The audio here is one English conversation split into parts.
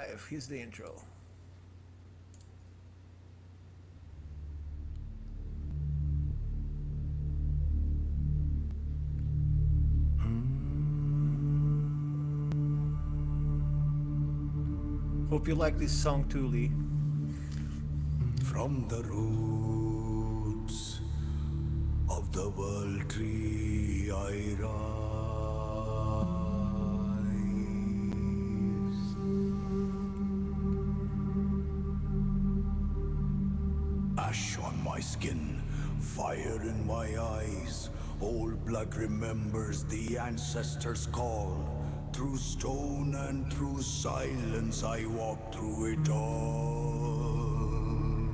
live. Here's the intro. Hope you like this song too, Lee. From the roots of the world tree I rise. Ash on my skin, fire in my eyes. Old blood remembers the ancestors' call. Through stone and through silence I walk through it all.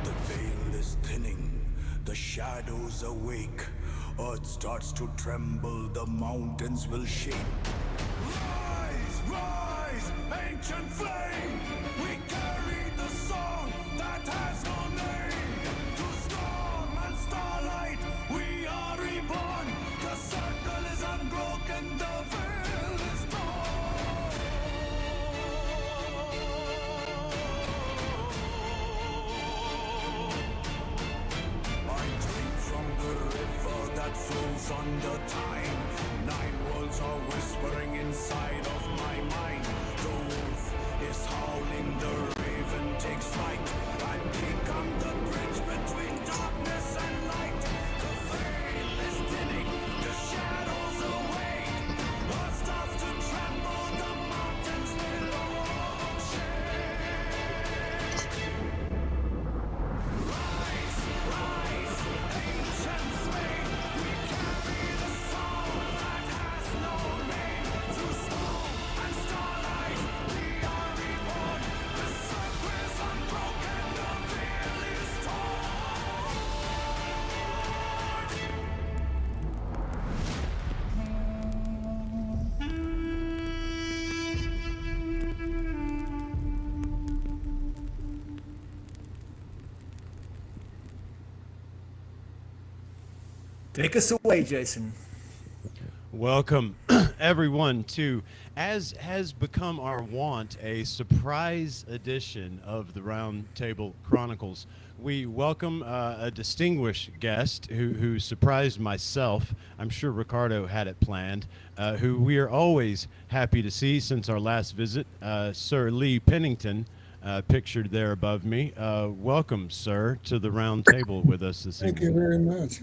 The veil is thinning, the shadows awake. Earth starts to tremble, the mountains will shake. Rise, rise, ancient flame! We carry the song that has no name. Through storm and starlight, we are reborn. The circle is unbroken, the veil is torn. I drink from the river that flows under time. 9 worlds are whispering inside of my mind. The wolf is howling, the raven takes flight. I become the bridge between darkness and light. The veil is thinning, the shadows awake. Earth starts to tremble, the mountains below shake. Rise, rise, ancient flame. We carry the song that has no name. Through smoke and starlight, we are reborn. The circle is unbroken, the veil is torn. Take us away, Jason. Welcome, everyone, to, as has become our want, a surprise edition of the Round Table Chronicles. We welcome a distinguished guest who surprised myself. I'm sure Ricardo had it planned, who we are always happy to see since our last visit, Sir Lee Pennington, pictured there above me. Welcome, sir, to the Round Table with us this evening. Thank you very much.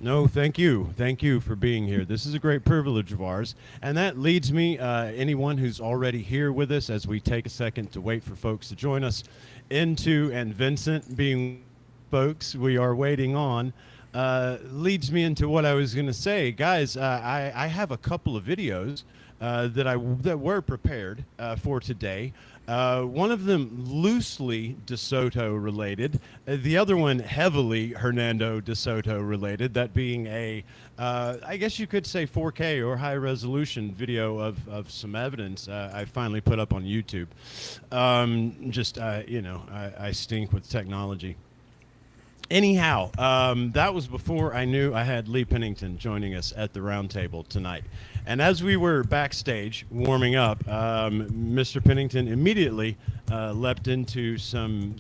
No, thank you. Thank you for being here. This is a great privilege of ours. And that leads me, anyone who's already here with us, as we take a second to wait for folks to join us, into, and Vincent being folks we are waiting on, leads me into what I was going to say. Guys, I have a couple of videos that were prepared for today. One of them loosely De Soto related, the other one heavily Hernando de Soto related, that being a, I guess you could say 4K or high resolution video of some evidence I finally put up on YouTube. I stink with technology. Anyhow, that was before I knew I had Lee Pennington joining us at the round table tonight. And as we were backstage warming up, Mr. Pennington immediately leapt into some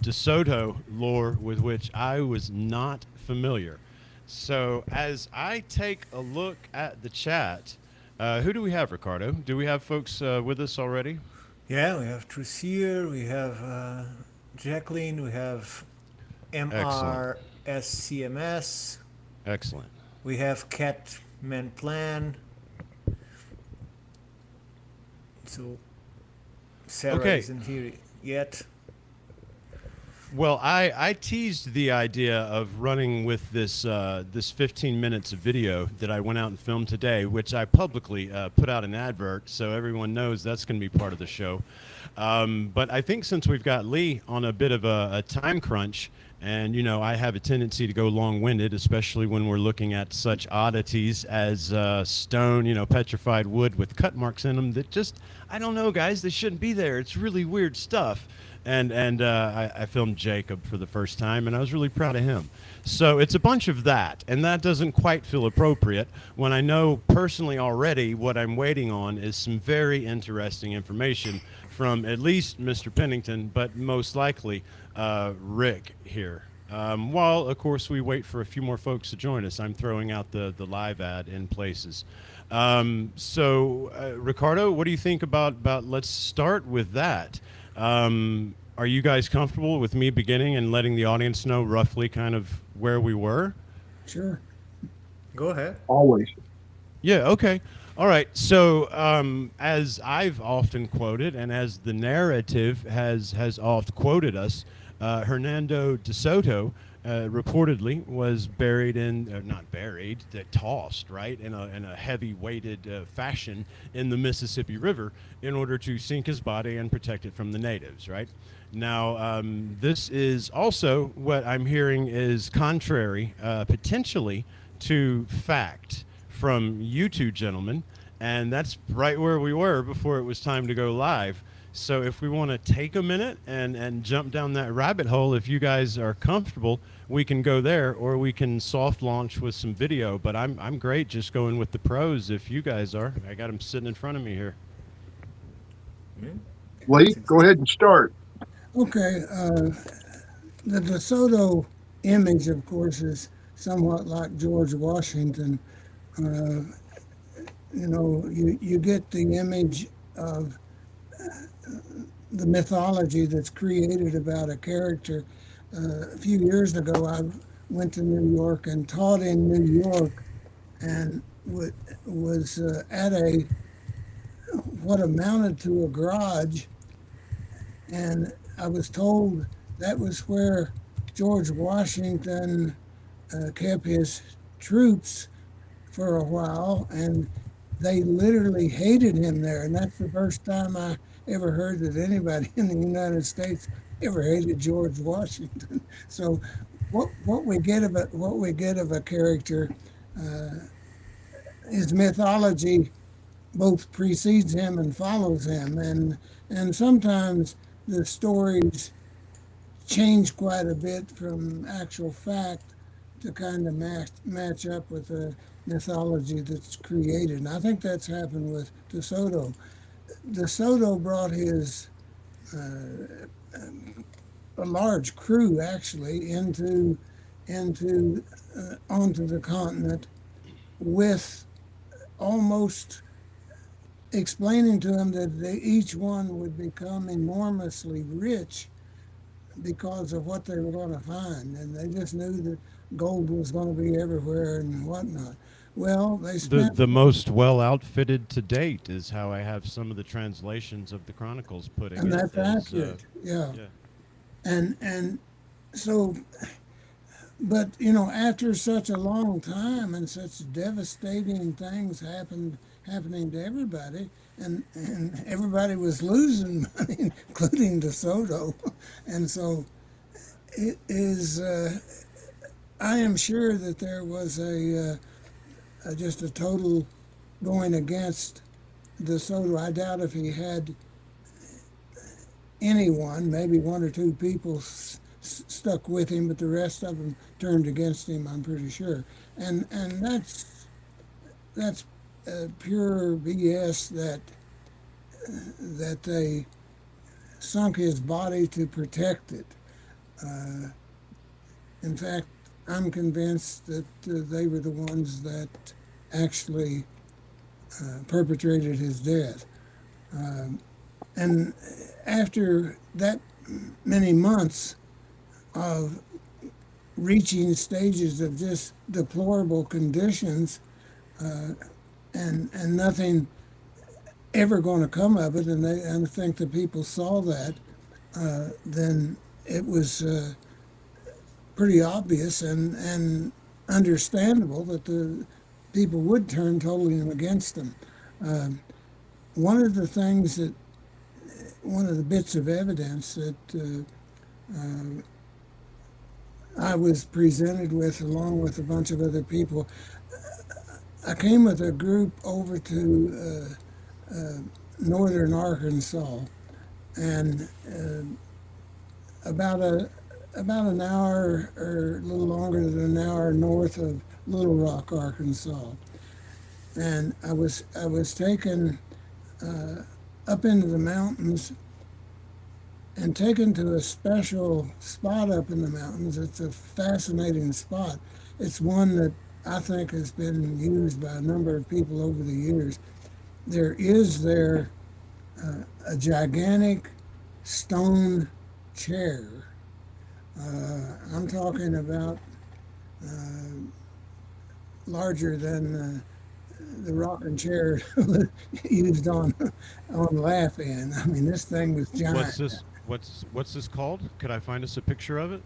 De Soto lore with which I was not familiar. So as I take a look at the chat, who do we have, Ricardo? Do we have folks with us already? Yeah, we have Trussier, we have Jacqueline, we have MRSCMS. Excellent. We have Catman Plan. So Sarah isn't here yet. Well, I teased the idea of running with this 15 minutes of video that I went out and filmed today, which I publicly put out an advert, so everyone knows that's going to be part of the show. But I think since we've got Lee on a bit of a time crunch, and, you know, I have a tendency to go long-winded, especially when we're looking at such oddities as stone, you know, petrified wood with cut marks in them that just, I don't know, guys, they shouldn't be there. It's really weird stuff. and I filmed Jacob for the first time, and I was really proud of him. So it's a bunch of that, and that doesn't quite feel appropriate when I know personally already what I'm waiting on is some very interesting information from at least Mr. Pennington, but most likely Rick here. While, of course, we wait for a few more folks to join us, I'm throwing out the live ad in places. Ricardo, what do you think about let's start with that. Are you guys comfortable with me beginning and letting the audience know roughly kind of where we were? Sure. Go ahead. Always. Yeah, okay. All right. So, as I've often quoted, and as the narrative has oft quoted us, Hernando de Soto reportedly was buried not buried, tossed, right, in a heavy-weighted fashion in the Mississippi River in order to sink his body and protect it from the natives, right? Now, this is also what I'm hearing is contrary, potentially, to fact from you two gentlemen, and that's right where we were before it was time to go live. So if we want to take a minute and jump down that rabbit hole, if you guys are comfortable, we can go there, or we can soft launch with some video. But I'm great just going with the pros if you guys are. I got them sitting in front of me here. Lee, go ahead and start. Okay, the De Soto image, of course, is somewhat like George Washington. You get the image of the mythology that's created about a character. A few years ago, I went to New York and taught in New York, and was at what amounted to a garage, and I was told that was where George Washington kept his troops for a while, and they literally hated him there. And that's the first time I ever heard that anybody in the United States ever hated George Washington. So what we get of a character, his mythology both precedes him and follows him, and sometimes the stories change quite a bit from actual fact to kind of match up with the mythology that's created. And I think that's happened with De Soto. De Soto brought his a large crew actually onto the continent, with almost explaining to them that each one would become enormously rich because of what they were going to find, and they just knew that gold was going to be everywhere and whatnot. Well, they spent The most well outfitted to date is how I have some of the translations of the Chronicles putting and it. that's accurate. Yeah. And so, but after such a long time and such devastating things happening to everybody, and everybody was losing money, including De Soto, and so it is. I am sure that there was just a total going against De Soto. I doubt if he had anyone, maybe one or two people stuck with him, but the rest of them turned against him, I'm pretty sure. And that's pure BS that they sunk his body to protect it. In fact, I'm convinced that they were the ones that actually perpetrated his death. And after that many months of reaching stages of just deplorable conditions, and nothing ever going to come of it, and I think the people saw that, then it was pretty obvious and understandable that the people would turn totally against them. One of the bits of evidence that I was presented with, along with a bunch of other people, I came with a group over to northern Arkansas, and about an hour or a little longer than an hour north of Little Rock, Arkansas. And I was taken up into the mountains and taken to a special spot up in the mountains. It's a fascinating spot. It's one that I think has been used by a number of people over the years. There is there a gigantic stone chair. I'm talking about larger than the rocking chair used on Laugh-In. I mean, this thing was What's giant. this? What's this called? Could I find us a picture of it?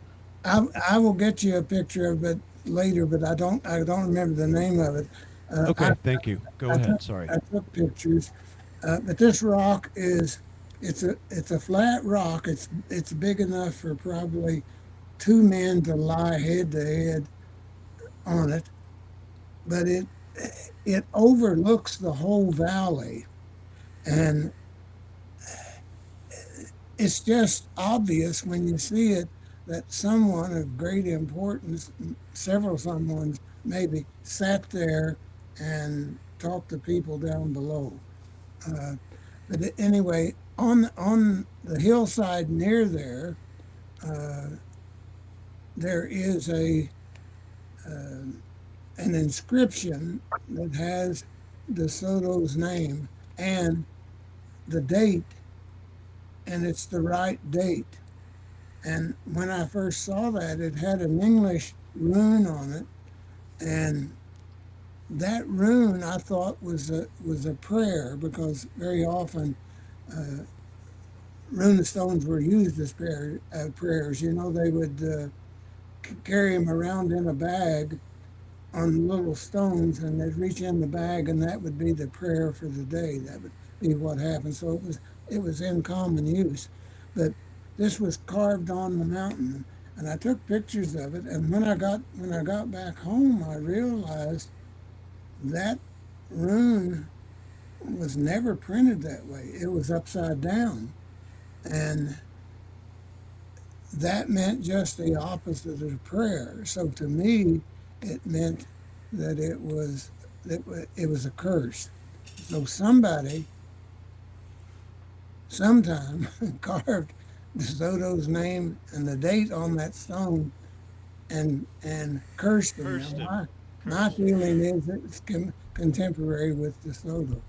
I will get you a picture of it later, but I don't remember the name of it. Uh, I, Okay, thank you. Go I took ahead. Sorry. I took pictures, but this rock is it's a flat rock. It's big enough for probably two men to lie head to head on it, but it overlooks the whole valley, and it's just obvious when you see it that someone of great importance, several someones maybe, sat there and talked to people down below. Uh, but anyway, on the hillside near there, uh, there is an inscription that has De Soto's name and the date, and it's the right date. And when I first saw that, it had an English rune on it, and that rune I thought was a prayer because very often rune stones were used as prayers. You know, they would carry them around in a bag on little stones, and they'd reach in the bag, and that would be the prayer for the day. That would be what happened. So it was in common use, but this was carved on the mountain, and I took pictures of it. And when I got back home, I realized that rune was never printed that way. It was upside down, and that meant just the opposite of prayer. So to me, it meant that it was a curse. So somebody, sometime, carved DeSoto's name and the date on that stone and cursed him. Cursed Now, him. my Cursed him. feeling is it's contemporary with DeSoto.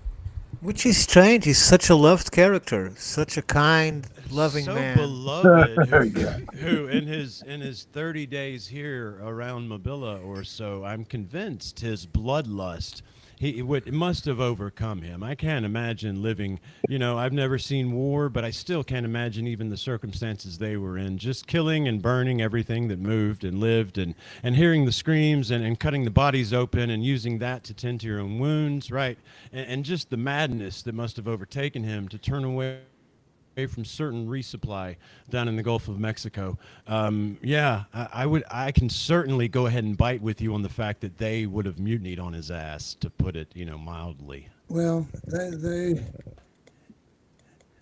Which is strange. He's such a loved character, such a kind, loving So man. beloved, Yeah. who in his 30 days here around Mobilla or so, I'm convinced his bloodlust. It must have overcome him. I can't imagine living. I've never seen war, but I still can't imagine even the circumstances they were in. Just killing and burning everything that moved and lived, and hearing the screams and cutting the bodies open and using that to tend to your own wounds, right? And just the madness that must have overtaken him to turn away from certain resupply down in the Gulf of Mexico. Yeah, I can certainly go ahead and bite with you on the fact that they would have mutinied on his ass, to put it, mildly. Well,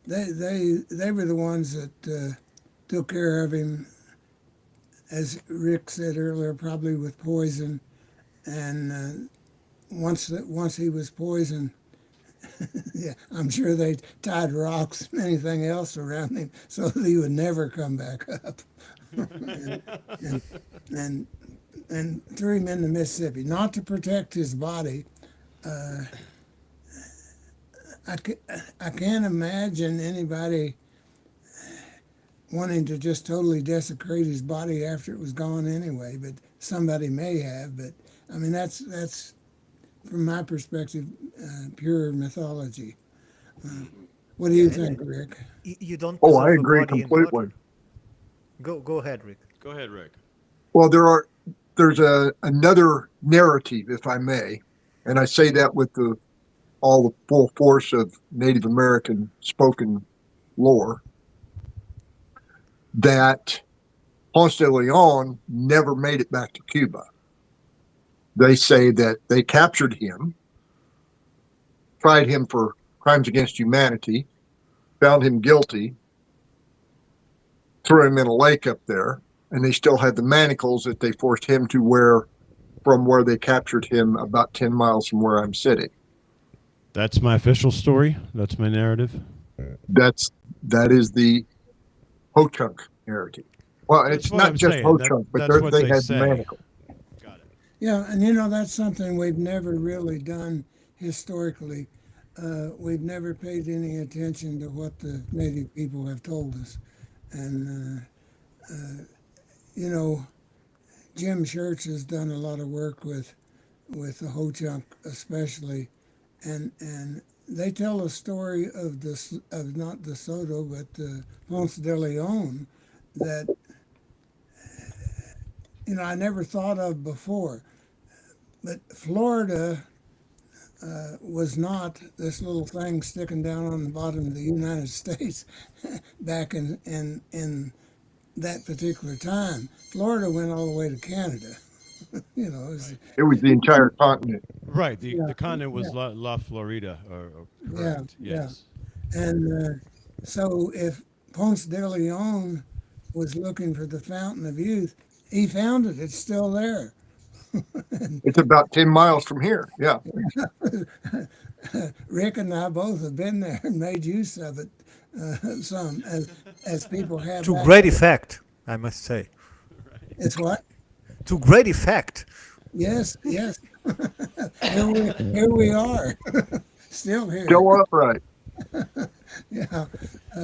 they were the ones that took care of him, as Rick said earlier, probably with poison. And once he was poisoned, yeah, I'm sure they tied rocks and anything else around him so that he would never come back up. and, and and and threw him in the Mississippi, not to protect his body. Uh, I, I can't imagine anybody wanting to just totally desecrate his body after it was gone anyway, but somebody may have. But I mean, that's from my perspective, pure mythology. Uh, what do you think, Rick? You don't Oh, I dissolve a agree body in water. completely. Go ahead, Rick. Go ahead, Rick. Well, there's another narrative, if I may, and I say that with all the full force of Native American spoken lore, that Ponce de Leon never made it back to Cuba. They say that they captured him, tried him for crimes against humanity, found him guilty, threw him in a lake up there, and they still had the manacles that they forced him to wear from where they captured him about 10 miles from where I'm sitting. That's my official story. That's my narrative. That is the Ho-Chunk narrative. Well, That's it's what not I'm just saying. Ho-Chunk, but That's what they they had say. manacles. Got it. Yeah, and that's something we've never really done historically. We've never paid any attention to what the native people have told us. And, you know, Jim Church has done a lot of work with the Ho-Chunk especially. And they tell a story of not De Soto, but Ponce de Leon that, I never thought of before. But Florida was not this little thing sticking down on the bottom of the United States back in that particular time. Florida went all the way to Canada. It was the entire continent. Right. The Yeah, the continent yeah, was La Florida. Or yeah, correct. yeah. Yes. And so if Ponce de Leon was looking for the fountain of youth, he found it. It's still there. It's about 10 miles from here. Yeah. Rick and I both have been there and made use of it some, as people have To back great there. effect, I must say. It's what? To great effect. Yes, yes. Here we are, still here. Still upright. Yeah,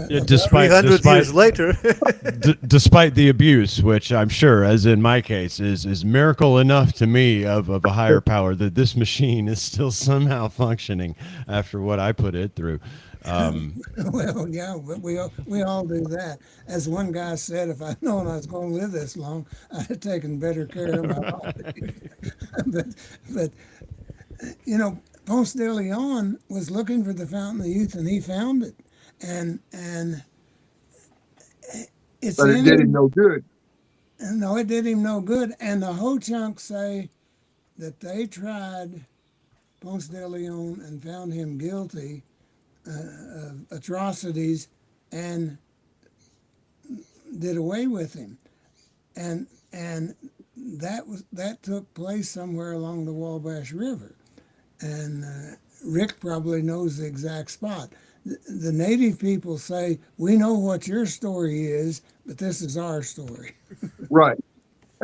Yeah, despite 300 years later. despite the abuse, which I'm sure, as in my case, is miracle enough to me of a higher power that this machine is still somehow functioning after what I put it through. well, yeah, but we all do that. As one guy said, if I'd known I was going to live this long, I'd have taken better care of my body. but Ponce de Leon was looking for the fountain of youth, and he found it, and it's But it in did him him. no good. And no, it did him no good. And the Ho-Chunk say that they tried Ponce de Leon and found him guilty of atrocities and did away with him, and that took place somewhere along the Wabash River, and Rick probably knows the exact spot. The native people say, we know what your story is, but this is our story. Right.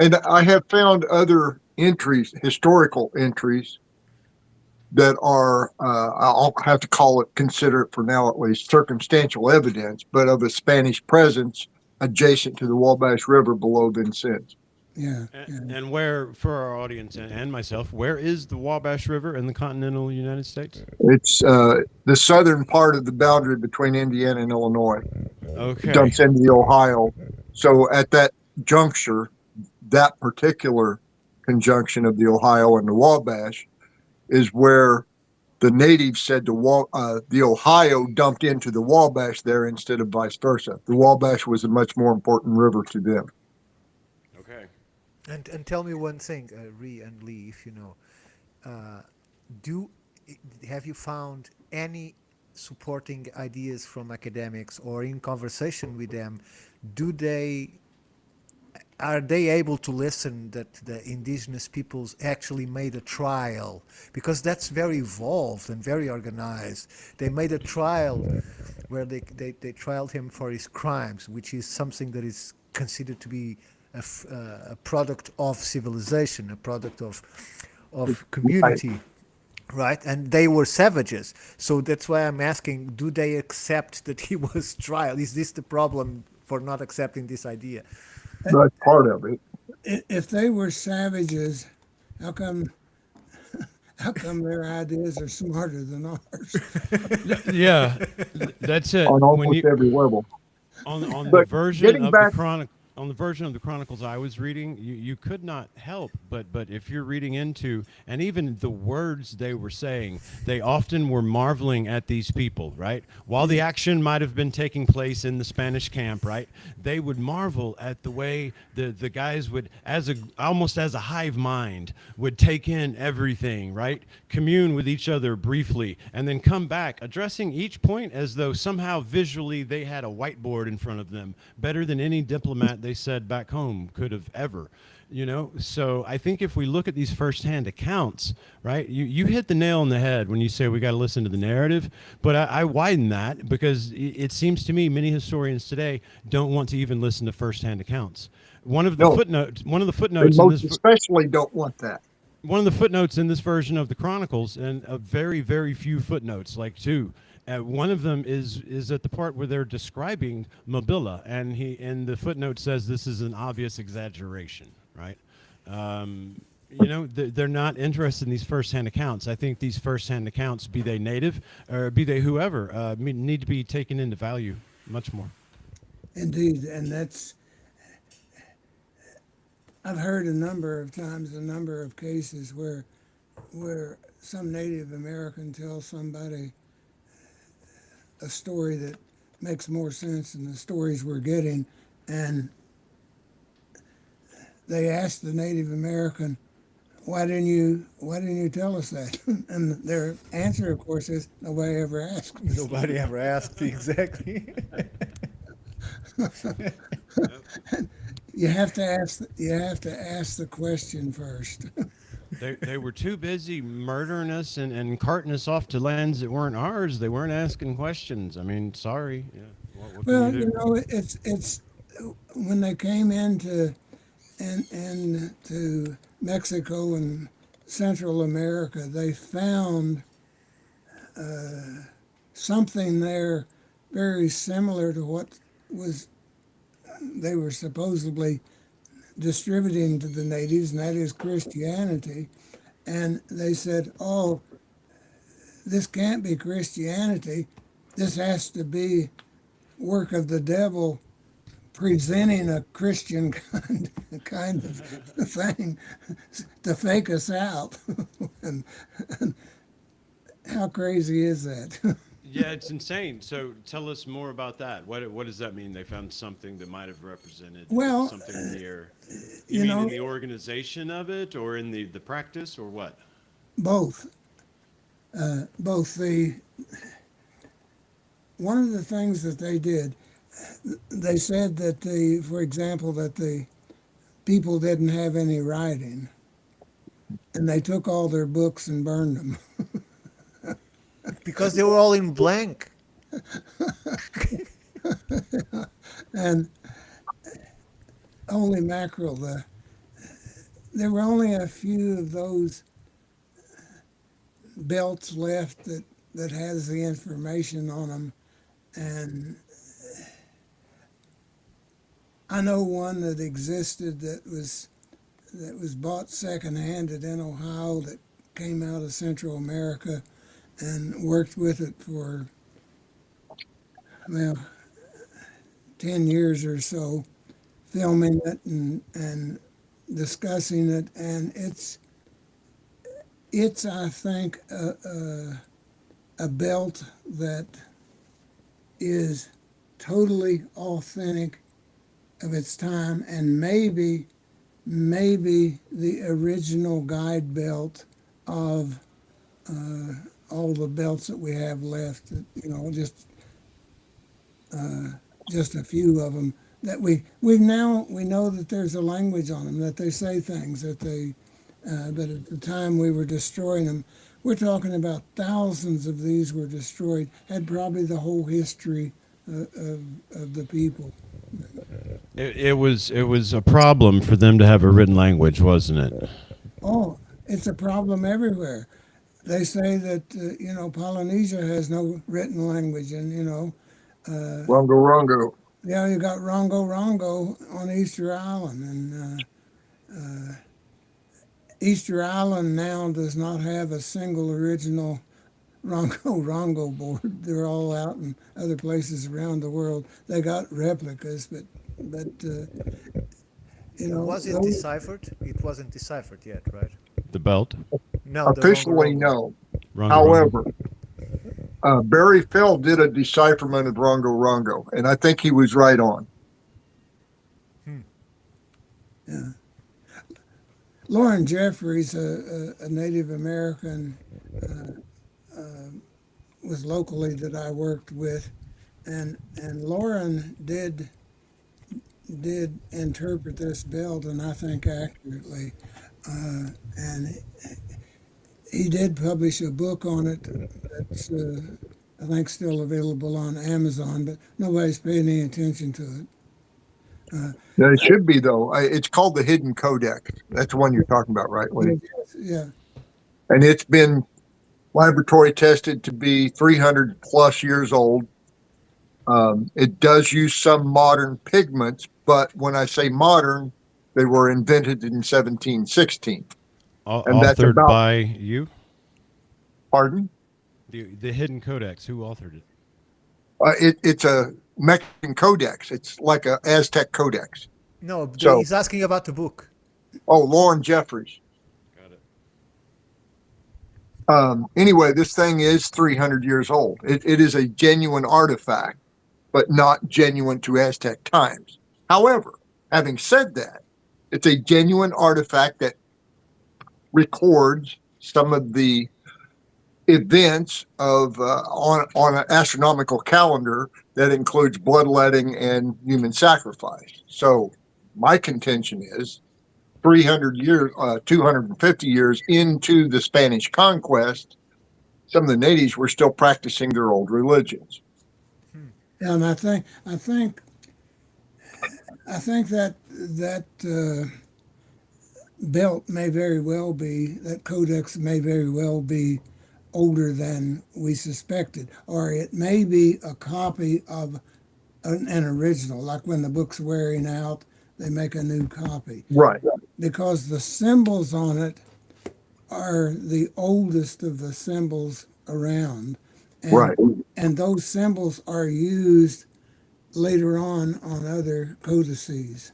And I have found other entries, historical entries, that are, I'll have to consider it for now at least, circumstantial evidence, but of a Spanish presence adjacent to the Wabash River below Vincennes. Yeah, And where, for our audience and myself, where is the Wabash River in the continental United States? It's the southern part of the boundary between Indiana and Illinois. Okay. It dumps into the Ohio. So at that juncture, that particular conjunction of the Ohio and the Wabash is where the natives said the Ohio dumped into the Wabash there instead of vice versa. The Wabash was a much more important river to them. Okay. And tell me one thing, Ree and Lee, if you know. Have you found any supporting ideas from academics, or in conversation with them, are they able to listen that the indigenous peoples actually made a trial? Because that's very evolved and very organized. They made a trial where they trialed him for his crimes, which is something that is considered to be a product of civilization, a product of community. Right, and they were savages. So that's why I'm asking, do they accept that he was trial? Is this the problem for not accepting this idea? That's part of it. if they were savages, how come their ideas are smarter than ours? Yeah, that's it. On When almost every level. on the But version getting of back- the chronicle. on the version of the Chronicles I was reading, you could not help but if you're reading into, and even the words they were saying, they often were marveling at these people, right? While the action might have been taking place in the Spanish camp, right? They would marvel at the way the guys would, almost as a hive mind, would take in everything, right? Commune with each other briefly, and then come back, addressing each point as though somehow visually they had a whiteboard in front of them, better than any diplomat they said back home could have ever. So I think if we look at these firsthand accounts, right, you hit the nail on the head when you say we got to listen to the narrative, but I widen that because it seems to me many historians today don't want to even listen to firsthand accounts. One of the No. footnotes And in most especially don't want that. one of the footnotes in this version of the Chronicles, and a very, very few footnotes, like two. One of them is at the part where they're describing Mobilla, and the footnote says this is an obvious exaggeration, right? They're not interested in these firsthand accounts. I think these firsthand accounts, be they native or be they whoever, need to be taken into value much more. Indeed, and I've heard a number of times, a number of cases where some Native American tells somebody a story that makes more sense than the stories we're getting, and they ask the Native American, why didn't you tell us that? And their answer, of course, is nobody ever asked. Nobody ever asked exactly. You have to ask the question first. They were too busy murdering us and carting us off to lands that weren't ours. They weren't asking questions. I mean, sorry. Yeah. What Well, can you do? it's when they came into Mexico and Central America, they found something there very similar to what they were supposedly distributing to the natives, and that is Christianity. And they said, oh, this can't be Christianity. This has to be work of the devil presenting a Christian kind of thing to fake us out. and how crazy is that? Yeah, it's insane. So tell us more about that. What does that mean? They found something that might have represented Well, something near. you You mean know- in the organization of it, or in the practice, or what? Both. Both. One of the things that they did, they said that for example, that the people didn't have any writing, and they took all their books and burned them. Because they were all in blank. And holy mackerel, there were only a few of those belts left that has the information on them, and I know one that existed that was bought secondhand in Ohio that came out of Central America, and worked with it for 10 years or so, filming it and discussing it, and it's I think a belt that is totally authentic of its time, and maybe the original guide belt of all the belts that we have left. Just a few of them that we know that there's a language on them, that they say things that but at the time we were destroying them. We're talking about thousands of these were destroyed, had probably the whole history of the people. It was a problem for them to have a written language, wasn't it? Oh, it's a problem everywhere. They say that Polynesia has no written language, and Rongo Rongo. yeah, you got Rongo Rongo on Easter Island, and Easter Island now does not have a single original Rongo Rongo board. They're all out in other places around the world. They got replicas, but You know, Was it deciphered? It wasn't deciphered yet, right? The belt. No, the Officially, Rongo. no. Rongo, However, Rongo. Barry Fell did a decipherment of Rongo Rongo, and I think he was right on. yeah. Lauren Jeffries, a Native American, was locally that I worked with, and Lauren did interpret this belt, and I think accurately. And he did publish a book on it that's I think still available on Amazon, but nobody's paying any attention to it. Now, it should be, though. It's called the Hidden Codex. That's the one you're talking about, right, Lee? Yeah, And it's been laboratory tested to be 300 plus years old. It does use some modern pigments, but when I say modern, they were invented in 1716. And that's Authored about, by you? pardon? The Hidden Codex. Who authored it? It's a Mexican codex. It's like a Aztec codex. No, So- he's asking about the book. Oh, Lauren Jeffries. Got it. Anyway, this thing is 300 years old. It is a genuine artifact, but not genuine to Aztec times. However, having said that, it's a genuine artifact that records some of the events of on an astronomical calendar that includes bloodletting and human sacrifice. So my contention is 300 years, 250 years into the Spanish conquest, some of the natives were still practicing their old religions. and I think that belt may very well be, that codex may very well be older than we suspected, or it may be a copy of an original. Like when the book's wearing out, they make a new copy Right. because the symbols on it are the oldest of the symbols around, and, Right. and those symbols are used later on other codices.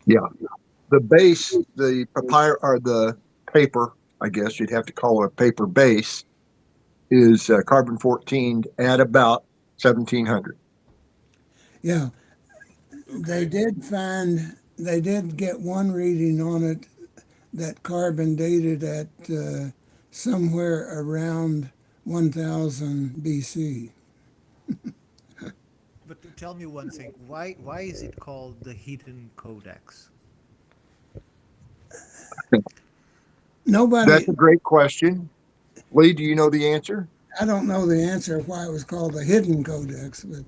Yeah. The base, the papyrus, or the paper, I guess you'd have to call it a paper base, is carbon 14 at about 1700. Yeah, they did get one reading on it that carbon dated at somewhere around 1000 BC. But tell me one thing. Why is it called the Hidden Codex? Nobody, That's a great question. Lee, do you know the answer? I don't know the answer of why it was called the Hidden Codex, but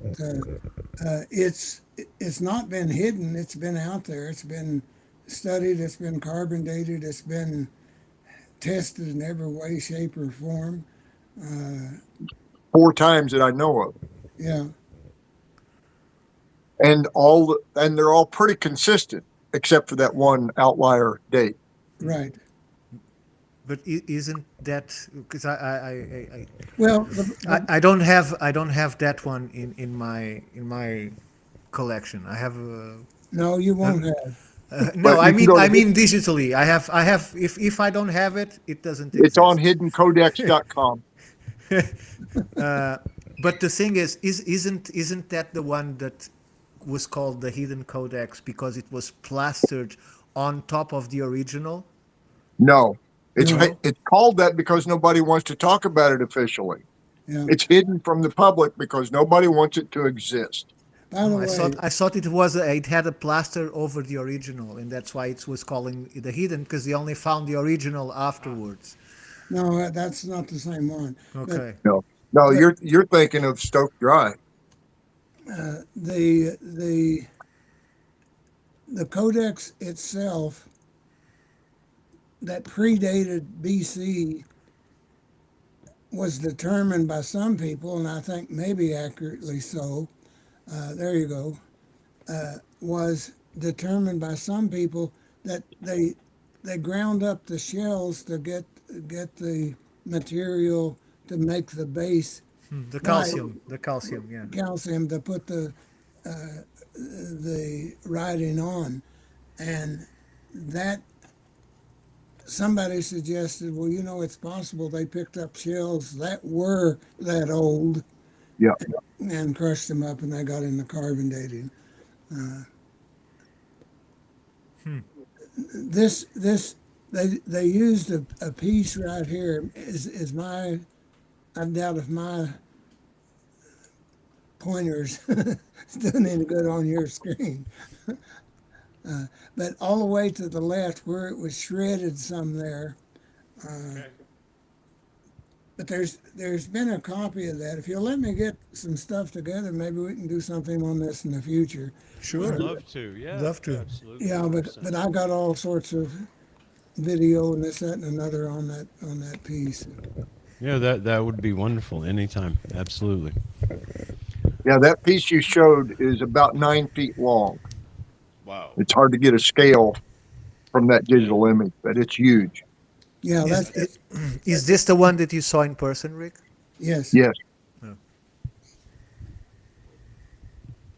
it's not been hidden. It's been out there. It's been studied. It's been carbon dated. It's been tested in every way, shape, or form. 4 times that I know of. Yeah, And they're all pretty consistent, except for that one outlier date. right. But isn't that because Well, I don't have that one in my collection. I have no, you won't have. no. But I you can mean go to digitally. I have. If I don't have it, it doesn't exist. It's on hiddencodex.com. But the thing isn't that the one that was called the Hidden Codex because it was plastered on top of the original? No. No. It's called that because nobody wants to talk about it officially. Yeah. It's hidden from the public because nobody wants it to exist. By the way, I thought it had a plaster over the original, and that's why it was calling it the Hidden because they only found the original afterwards. no, that's not the same one. Okay. No, you're thinking of Stoke Dry. The codex itself that predated BC was determined by some people, and I think maybe accurately so. There you go. Was determined by some people that they ground up the shells to get the material to make the base The calcium, yeah. calcium to put the writing on, and that somebody suggested, well, you know, it's possible they picked up shells that were that old Yeah. and crushed them up, and they got into carbon dating. This they used a piece right here. Is my I doubt if my pointers doing any good on your screen. But all the way to the left where it was shredded some there. But there's been a copy of that. If you'll let me get some stuff together, maybe we can do something on this in the future. Sure. Love to, yeah. Love to. Absolutely. Yeah, but I got all sorts of video and this, that, and another on that piece. Yeah, that would be wonderful anytime. Absolutely. Yeah, that piece you showed is about 9 feet long. Wow. It's hard to get a scale from that digital image, but it's huge. Yeah, Is, that's is this the one that you saw in person, Rick? yes. Yes.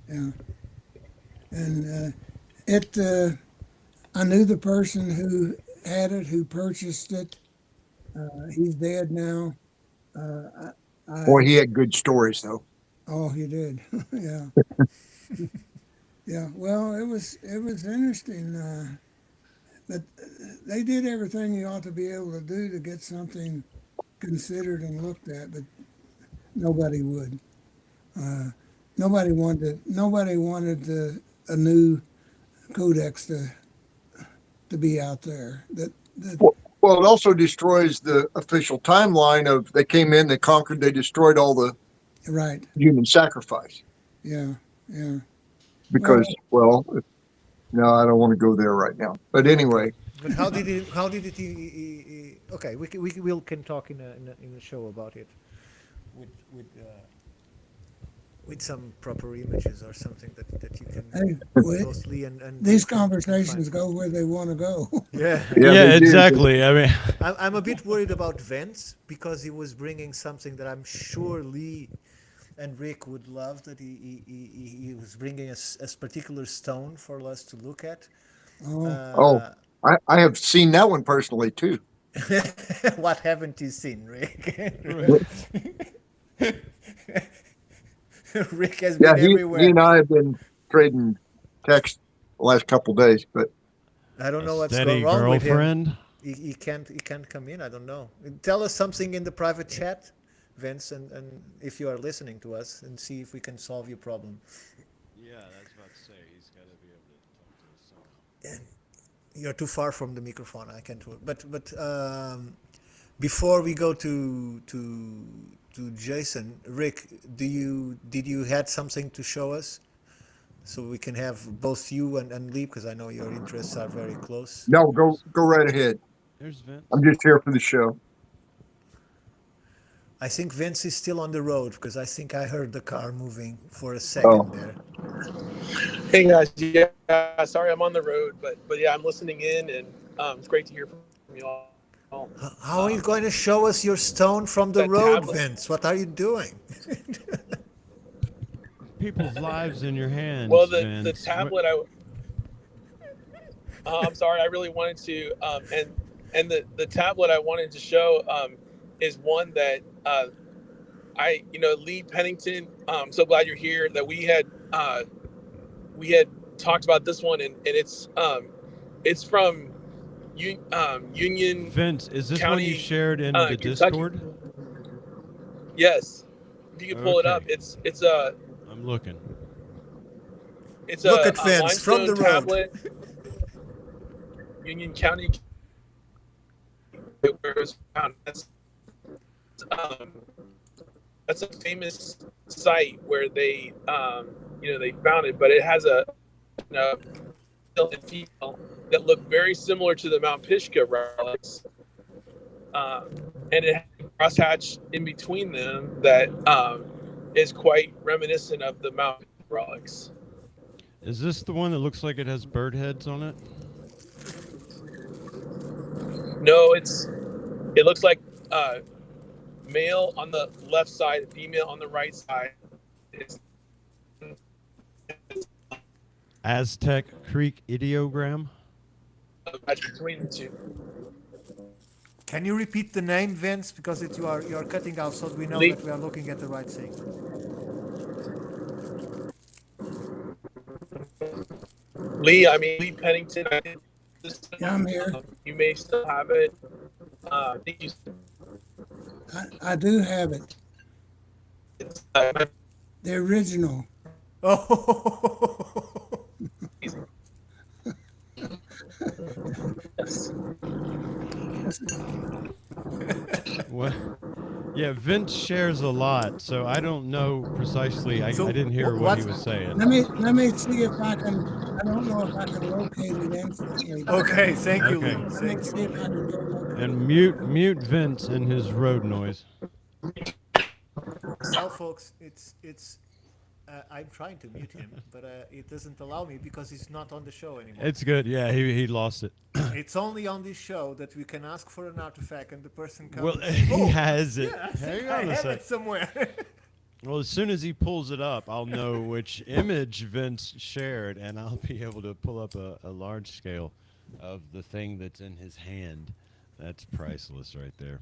Yeah, and I knew the person who had it, who purchased it. He's dead now. Boy, he had good stories, though. Oh, he did. Yeah. Yeah. Well, it was interesting, but they did everything you ought to be able to do to get something considered and looked at, but nobody would. Nobody wanted. Nobody wanted a new codex to be out there. Well, it also destroys the official timeline of they came in, they conquered, they destroyed all the Right. human sacrifice. Yeah. Yeah. Because, well, no, I don't want to go there right now. But anyway, But how did it? How did it? Okay, we can talk in a show about it, with some proper images or something that you can Hey, closely and these can conversations find. go where they want to go. Yeah. Yeah, they do. exactly. I mean, I'm a bit worried about Vince because he was bringing something that I'm sure Lee and Rick would love. That he was bringing a particular stone for us to look at. Oh, I have seen that one personally, too. What haven't you seen, Rick? Rick has Yeah, been he everywhere. and I have been trading text the last couple of days, but I don't know what's steady going wrong with him. girlfriend. He can't come in. I don't know. Tell us something in the private chat, Vince, and if you are listening to us, and see if we can solve your problem. Yeah, that's about to say he's got to be able to talk to his son. You're too far from the microphone. I can't. But before we go to Jason, Rick, did you had something to show us, so we can have both you and Lee, because I know your interests are very close. no, go right ahead. There's Vince. I'm just here for the show. I think Vince is still on the road because I think I heard the car moving for a second there. Hey guys, yeah, sorry I'm on the road, but yeah, I'm listening in, and it's great to hear from you all. How are you going to show us your stone from the that road, tablet. Vince? What are you doing? People's lives in your hands. Well, the Vince. tablet I'm sorry, I really wanted to, and the tablet I wanted to show is one that Lee Pennington. I'm so glad you're here. That we had talked about this one, and it's from Union. Vince, is this County, one you shared in the Kentucky. Discord? Yes, if you can pull it up, Okay. it's a I'm looking. Look a at Vince from the limestone road. tablet, Union County, where it was found. That's a famous site where they they found it, but it has a male and female that look very similar to the Mount Pisgah relics, and it has a crosshatch in between them that is quite reminiscent of the Mount Pisgah relics. Is this the one that looks like it has bird heads on it? No, it looks like male on the left side, female on the right side. It's Aztec Creek ideogram? match between the two. Can you repeat the name, Vince? Because you are cutting out, so we know Lee. that we are looking at the right thing. Lee Pennington. I think this, Yeah, I'm here. you may still have it. I think I do have it. it's The original. Oh, What? Yeah, Vince shares a lot, so I don't know precisely. I So didn't hear what he what's- was saying. Let me see if I can. I don't know if I can locate it instantly. okay. Thank you, Okay. Lee. Let Thank me you. see if I can go look. And mute Vince and his road noise. Well, folks, it's. I'm trying to mute him, but it doesn't allow me because he's not on the show anymore. It's good. Yeah, he lost it. It's only on this show that we can ask for an artifact and the person comes. Well, and says, he "Oh, has it. yeah, I Hang think on I a have sec. it somewhere." Well, as soon as he pulls it up, I'll know which image Vince shared, and I'll be able to pull up a large scale of the thing that's in his hand. That's priceless right there.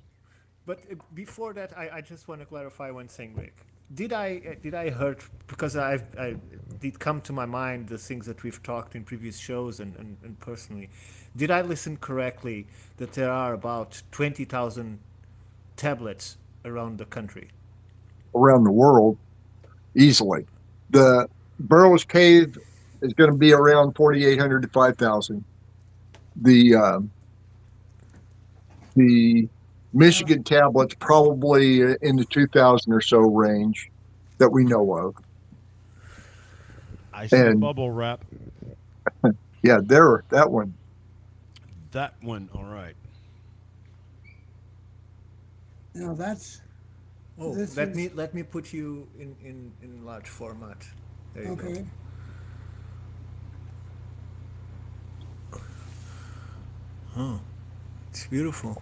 But before that, I just want to clarify one thing, Rick. Did I heard, because I did come to my mind the things that we've talked in previous shows and personally, did I listen correctly that there are about 20,000 tablets around the country? Around the world, easily. The Burroughs Cave is going to be around 4,800 to 5,000. The Michigan tablets probably in the 2,000 or so range that we know of. I see And- bubble wrap. Yeah, that one. That one, all right. Now that's Oh, This let is- me put you in large format. There you okay. go. Oh, it's beautiful.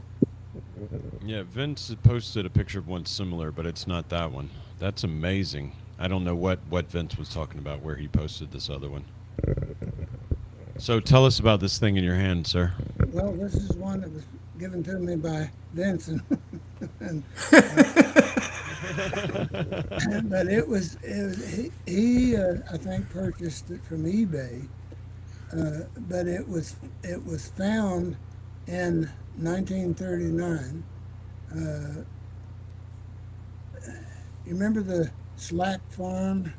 Yeah, Vince had posted a picture of one similar, but it's not that one. That's amazing. I don't know what Vince was talking about where he posted this other one. So tell us about this thing in your hand, sir. Well, this is one that was given to me by Vincent, and, but it was he I think purchased it from eBay, but it was found in 1939. You remember the Slack Farm?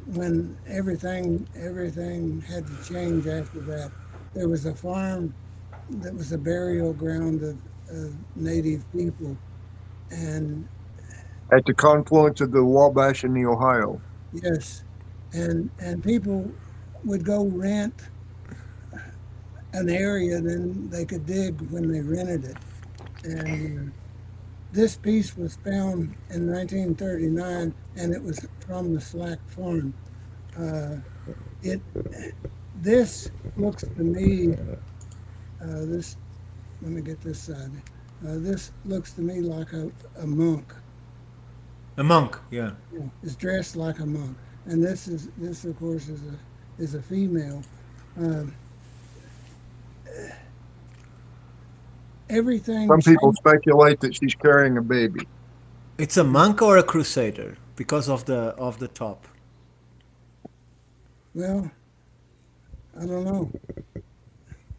When everything had to change after that, there was a farm that was a burial ground of native people, and At the confluence of the Wabash and the Ohio. yes, and people would go rent an area, then they could dig when they rented it, and this piece was found in 1939, and it was from the Slack Farm. This looks to me, this, let me get this side. This looks to me like a monk. A monk, yeah. Is dressed like a monk, and this of course is a female. Everything. Some people speculate that she's carrying a baby. It's a monk or a crusader because of the top. Well, I don't know.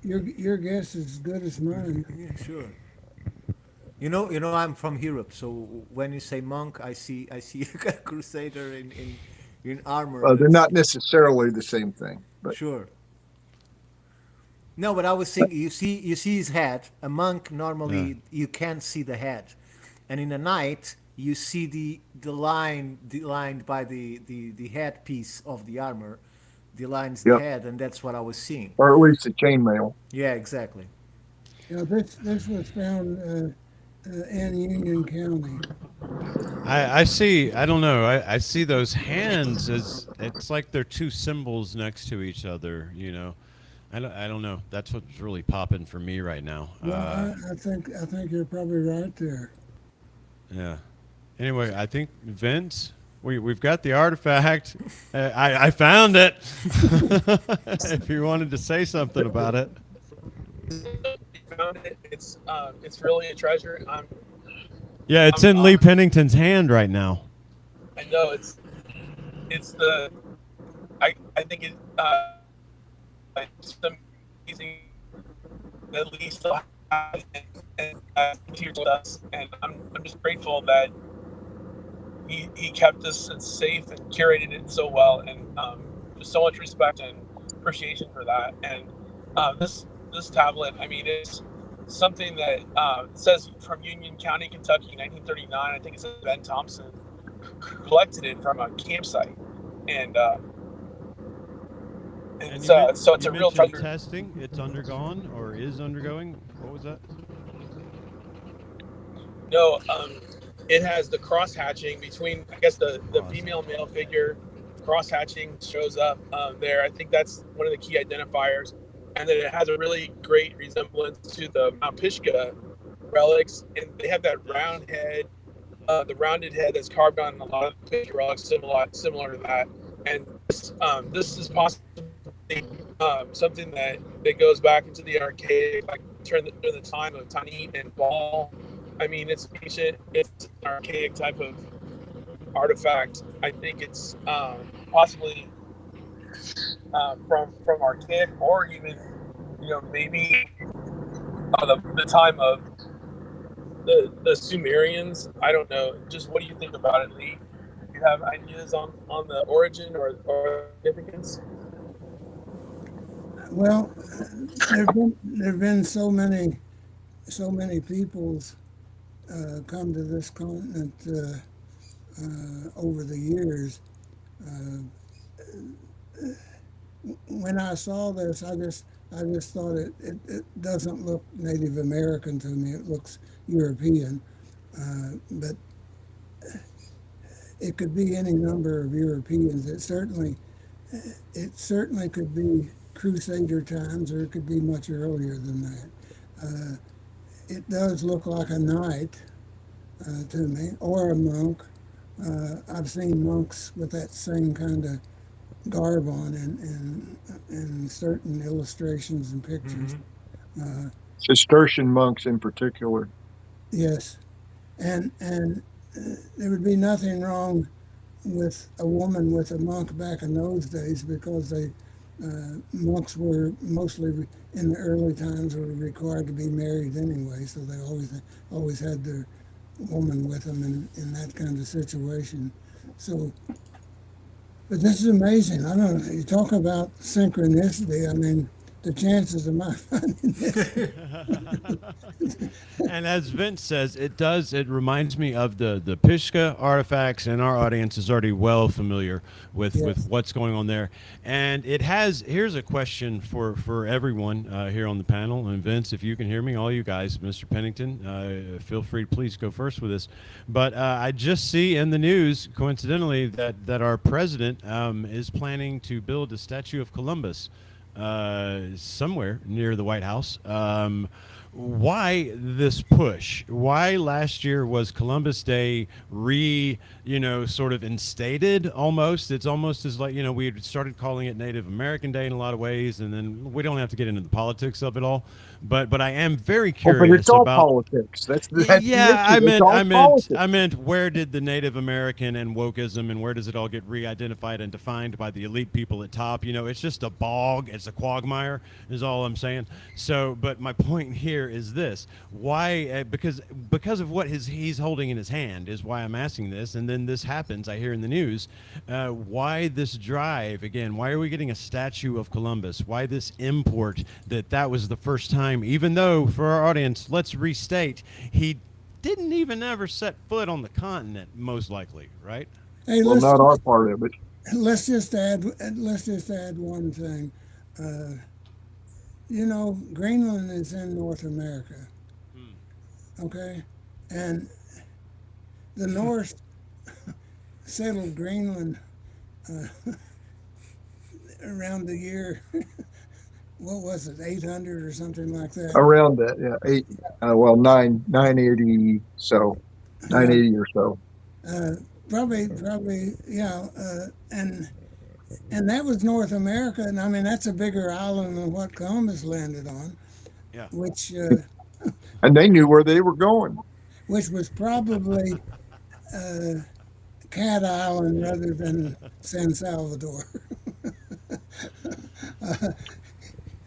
Your guess is as good as mine. Yeah, sure. You know, I'm from Europe, so when you say monk, I see a crusader in armor. They're that's- not necessarily the same thing, but Sure. No, but I was saying, you see his head. A monk normally you can't see the head, and in the night you see the line lined by the headpiece of the armor, the lines the Yep. head, and that's what I was seeing. or at least the chainmail. Yeah, exactly. You know, this was found in Union County. I see. I don't know. I see those hands as it's like they're two symbols next to each other. You know, I don't know. That's what's really popping for me right now. Well, I think you're probably right there. Yeah. Anyway, I think Vince, we've got the artifact. I found it. If you wanted to say something about it. Found it. It's really a treasure. Yeah, it's in Lee Pennington's hand right now. I know it's the I think it's amazing at least and tears with us, and I'm just grateful that he kept us safe and curated it so well, and just so much respect and appreciation for that. And this tablet, I mean, it's something that says from Union County, Kentucky, 1939. I think it says Ben Thompson collected it from a campsite, and so it's a real treasure. Testing, it's undergone or is undergoing. What was that? No, it has the cross hatching between, I guess, the female male figure. Cross hatching shows up there. I think that's one of the key identifiers, and then it has a really great resemblance to the Mount Pisgah relics, and they have that round head, the rounded head that's carved on a lot of the Pisgah relics, similar to that. And this is possibly something that goes back into the archaic, like during the time of Tanit and Baal. I mean, it's ancient. It's an archaic type of artifact. I think it's possibly from archaic, or even maybe the time of the Sumerians. I don't know. Just what do you think about it, Lee? Do you have ideas on the origin or significance? Well, there've been so many peoples come to this continent over the years. When I saw this, I just thought it doesn't look Native American to me. It looks European, but it could be any number of Europeans. It certainly could be Crusader times, or it could be much earlier than that. It does look like a knight to me, or a monk. I've seen monks with that same kind of garb on in certain illustrations and pictures. Cistercian monks in particular. Yes, and there would be nothing wrong with a woman with a monk back in those days, because monks were mostly in the early times were required to be married anyway, so they always had their woman with them in that kind of situation. So, but this is amazing. I don't know. You talk about synchronicity. I mean, the chances of my finding this. And as Vince says, it reminds me of the Pisgah artifacts, and our audience is already well familiar with what's going on there. And here's a question for everyone here on the panel. And Vince, if you can hear me, all you guys, Mr. Pennington, feel free to please go first with this. But I just see in the news, coincidentally, that our president is planning to build a statue of Columbus somewhere near the White House. Why this push? Why last year was Columbus Day sort of instated almost? It's almost as like, we had started calling it Native American Day in a lot of ways, and then we don't have to get into the politics of it all. But I am very curious but it's all about politics. That's yeah. politics. I meant where did the Native American and wokeism, and where does it all get re-identified and defined by the elite people at top? It's just a bog. It's a quagmire, is all I'm saying. So, but my point here is this: why? Because of what he's holding in his hand is why I'm asking this. And then this happens. I hear in the news. Why this drive again? Why are we getting a statue of Columbus? Why this import that was the first time? Even though, for our audience, let's restate, he didn't even ever set foot on the continent, most likely, right? Hey, well, not our part of it. Let's just add one thing. Greenland is in North America. Okay, and the Norse settled Greenland around the year. What was it, 800 or something like that? Around that, yeah, 980 so, 980 or so. Probably, yeah. And that was North America, and I mean that's a bigger island than what Columbus landed on, Yeah. which And they knew where they were going. which was probably uh, Cat Island rather than San Salvador.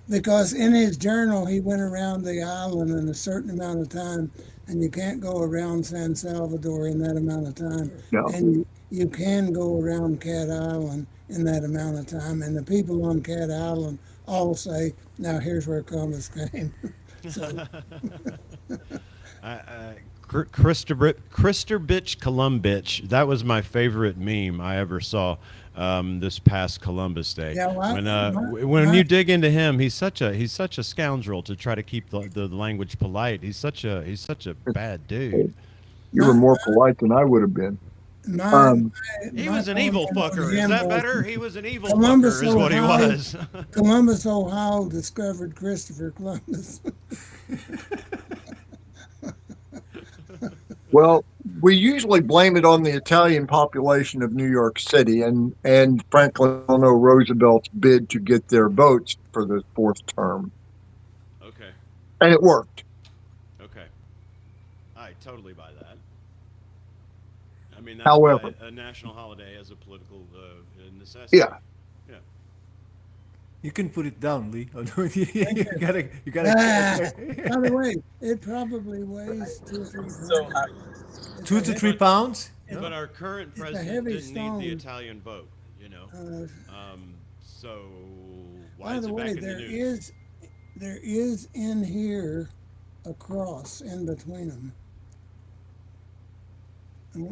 Because in his journal he went around the island in a certain amount of time, and you can't go around San Salvador in that amount of time, No. and you can go around Cat Island in that amount of time, and the people on Cat Island all say, now here's where Columbus came. So Christerbitch Columbitch. That was my favorite meme I ever saw this past Columbus Day. Yeah, well, When you dig into him, he's such a scoundrel to try to keep the language polite. He's such a bad dude. You were more polite than I would have been. He was an evil fucker. Is that better? He was an evil Columbus, fucker, is what he Ohio. was. Columbus, Ohio discovered Christopher Columbus. Well, we usually blame it on the Italian population of New York City and Franklin Delano Roosevelt's bid to get their votes for the fourth term. Okay. And it worked. Okay. I totally buy that. I mean, that's However, why a national holiday as a political necessity. Yeah. Yeah. You can put it down, Lee. You By gotta. the way, it probably weighs 2 or 3 pounds. So, It's 2 a to heavy- 3 pounds. But our current It's a president heavy didn't need the stone. Italian vote, you know. So why By is the it way, back in the news? there is in here a cross in between them.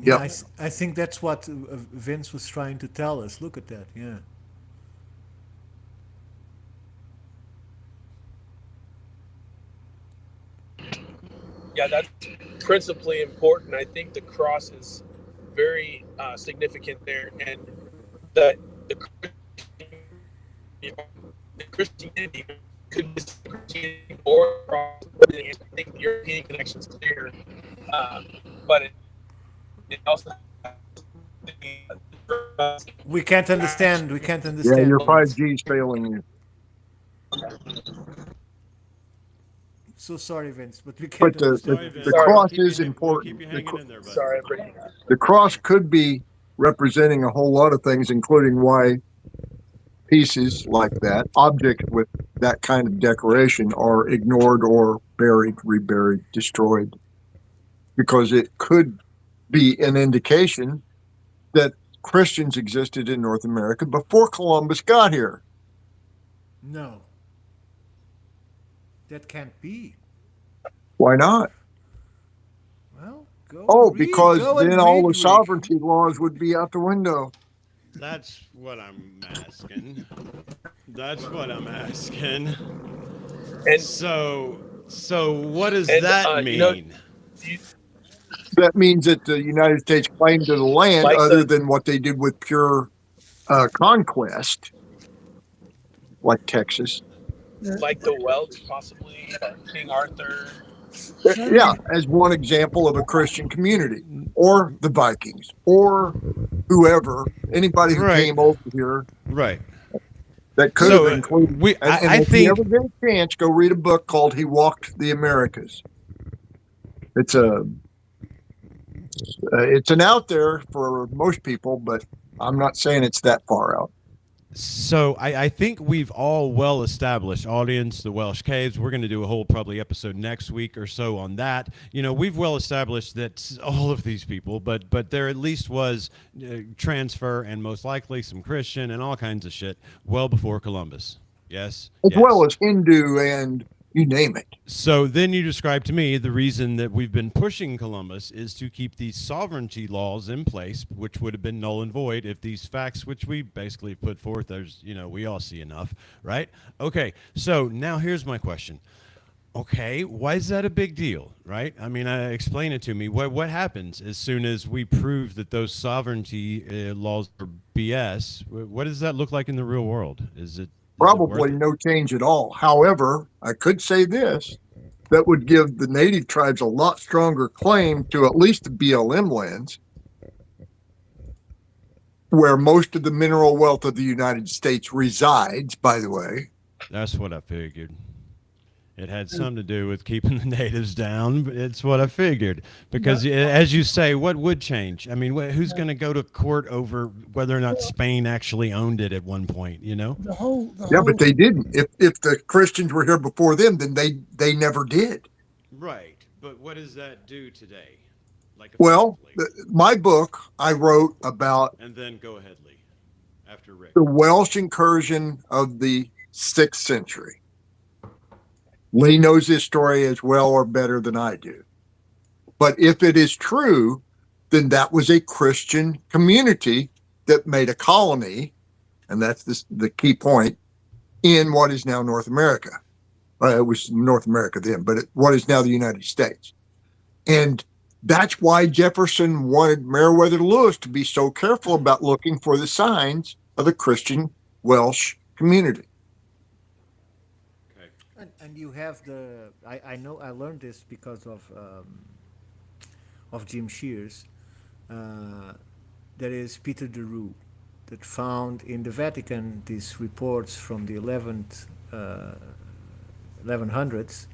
Yep. I think that's what Vince was trying to tell us. Look at that. Yeah. yeah, that's principally important. I think the cross is very significant there, and that the Christianity could be Christianity or cross. I think the European connection is clear, but it also We can't understand. We can't Yeah, understand. your 5G's failing you. So sorry, Vince, but we But can't the, understand. Sorry, Vince. the Sorry. cross Keep you is hang- important. Keep you The, hanging in there, bud. sorry, the cross could be representing a whole lot of things, including why pieces like that, objects with that kind of decoration, are ignored or buried, reburied, destroyed. Because it could be an indication that Christians existed in North America before Columbus got here. No. That can't be. Why not? Well, go. Oh, and read. because Go and then all read, the Rick. sovereignty laws would be out the window. That's what I'm asking. That's what I'm asking. and So what does And, that you know, mean? you, That means that the United States claimed to the land Like other the- than what they did with pure conquest, like Texas. like the Welsh, possibly King Arthur. Yeah, as one example of a Christian community, or the Vikings, or whoever, anybody who Right. came over here Right. that could So, have included. And I if think you ever get a chance, go read a book called "He Walked the Americas." It's an out there for most people, but I'm not saying it's that far out. So I think we've all well established, audience, the Welsh Caves. We're going to do a whole probably episode next week or so on that. You know, we've well established that all of these people, but there at least was transfer and most likely some Christian and all kinds of shit well before Columbus. Yes. As yes. well as Hindu and you name it. So then you describe to me the reason that we've been pushing Columbus is to keep these sovereignty laws in place, which would have been null and void if these facts, which we basically put forth, there's, we all see enough, right? Okay, so now here's my question. Okay, why is that a big deal, right? I mean, explain it to me. What happens as soon as we prove that those sovereignty laws are BS? What does that look like in the real world? Is it Probably no change at all. However, I could say this, that would give the native tribes a lot stronger claim to at least the BLM lands. where most of the mineral wealth of the United States resides, by the way. That's what I figured. It had something to do with keeping the natives down, but it's what I figured. Because, as you say, what would change? I mean, who's going to go to court over whether or not Spain actually owned it at one point, you know? Yeah, but they didn't. If the Christians were here before them, then they never did. Right. But what does that do today? Like, Well, my book I wrote about. And then go ahead, Lee, after Rick. The Welsh incursion of the 6th century. Lee knows this story as well or better than I do. But if it is true, then that was a Christian community that made a colony, and that's the key point, in what is now North America. It was North America then, but what is now the United States. And that's why Jefferson wanted Meriwether Lewis to be so careful about looking for the signs of a Christian Welsh community. And you have I know I learned this because of Jim Shears. There is Peter de Roo that found in the Vatican these reports from the 1100s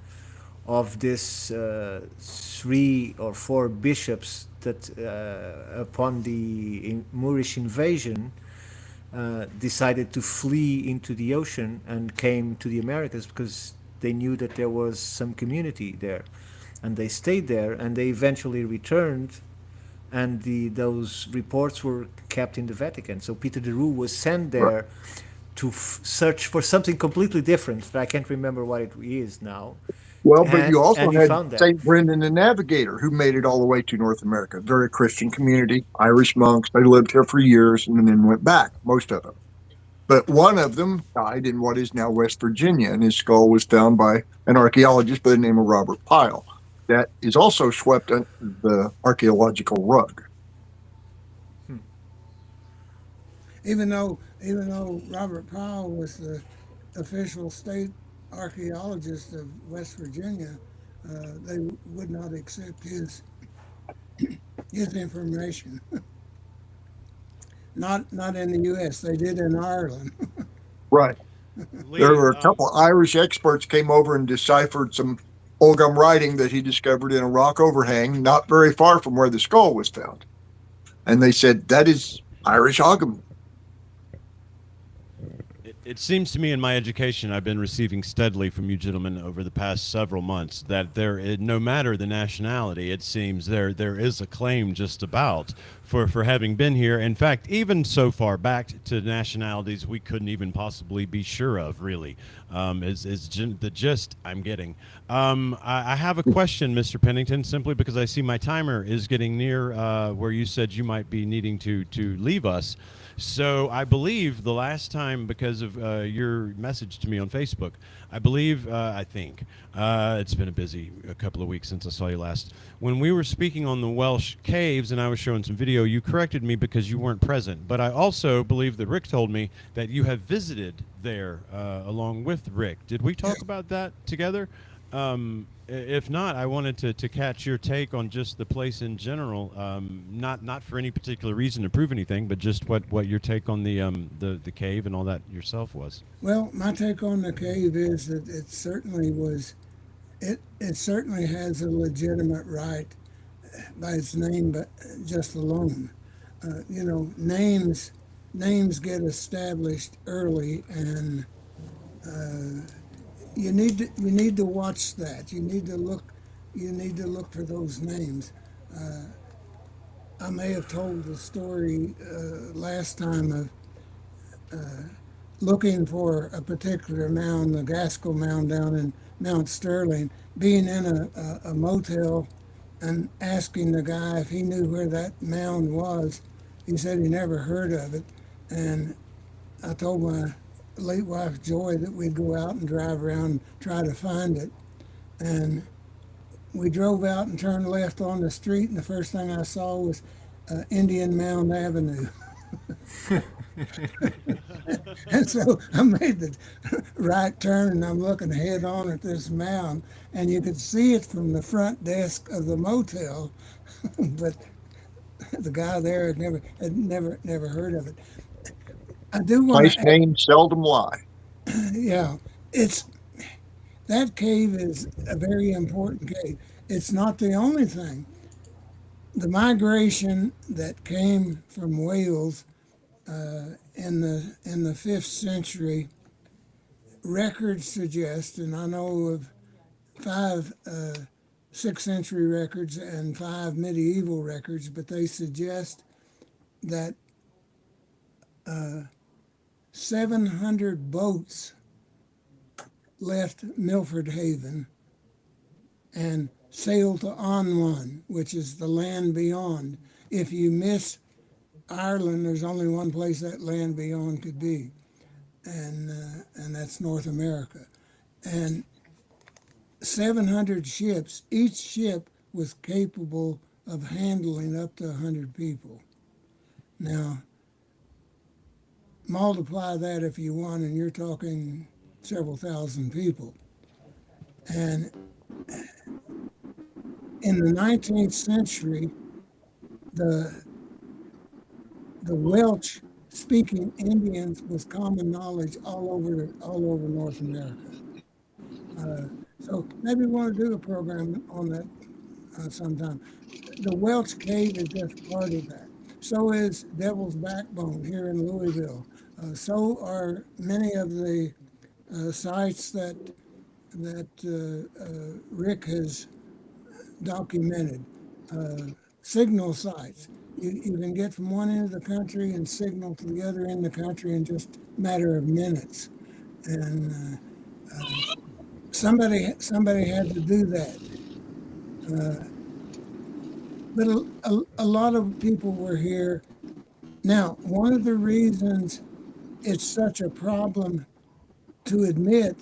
of this 3 or 4 bishops that upon the Moorish invasion decided to flee into the ocean and came to the Americas because they knew that there was some community there, and they stayed there, and they eventually returned, and those reports were kept in the Vatican. So Peter de Roo was sent there to search for something completely different. I can't remember what it is now. Well, but you also had St. Brendan the Navigator, who made it all the way to North America. Very Christian community, Irish monks. They lived here for years and then went back, most of them. But one of them died in what is now West Virginia, and his skull was found by an archaeologist by the name of Robert Powell. That is also swept under the archaeological rug. Even though Robert Powell was the official state archaeologist of West Virginia, they would not accept his information. Not in the U.S. They did in Ireland. Right. There were a couple of Irish experts came over and deciphered some Ogham writing that he discovered in a rock overhang not very far from where the skull was found. And they said, that is Irish Ogham. It seems to me in my education I've been receiving steadily from you gentlemen over the past several months that no matter the nationality, it seems there is a claim just about for having been here. In fact, even so far back to nationalities we couldn't even possibly be sure of, really, is the gist I'm getting. I have a question, Mr. Pennington, simply because I see my timer is getting near where you said you might be needing to leave us. So I believe the last time, because of your message to me on Facebook, I think, it's been a couple of weeks since I saw you last. When we were speaking on the Welsh caves and I was showing some video, you corrected me because you weren't present. But I also believe that Rick told me that you have visited there along with Rick. Did we talk about that together? If not, I wanted to catch your take on just the place in general, not for any particular reason to prove anything, but just what your take on the cave and all that yourself was. Well, my take on the cave is that it certainly has a legitimate right by its name, but just alone. Names get established early, and you need to watch that. You need to look for those names. I may have told the story last time of looking for a particular mound, the Gaskell Mound down in Mount Sterling, being in a motel and asking the guy if he knew where that mound was. He said he never heard of it, and I told my late wife Joy that we'd go out and drive around and try to find it. And we drove out and turned left on the street, and the first thing I saw was Indian Mound Avenue. And so I made the right turn, and I'm looking head on at this mound, and you could see it from the front desk of the motel, but the guy there had never heard of it. I do want Place to, names seldom lie. yeah, it's that cave is a very important cave. It's not the only thing. The migration that came from Wales in the 5th century, records suggest, and I know of 5 6th century records and 5 medieval records, but they suggest that 700 boats left Milford Haven and sailed to Onwan, which is the land beyond. If you miss Ireland, there's only one place that land beyond could be, and that's North America. And 700 ships, each ship was capable of handling up to 100 people. Now, multiply that if you want, and you're talking several thousand people. And in the 19th century, the Welsh speaking Indians was common knowledge all over North America. So maybe we want to do a program on that sometime. The Welch Cave is just part of that. So is Devil's Backbone here in Louisville. So are many of the sites that Rick has documented. Signal sites. You can get from one end of the country and signal to the other end of the country in just a matter of minutes. And somebody had to do that. But a lot of people were here. Now, one of the reasons it's such a problem to admit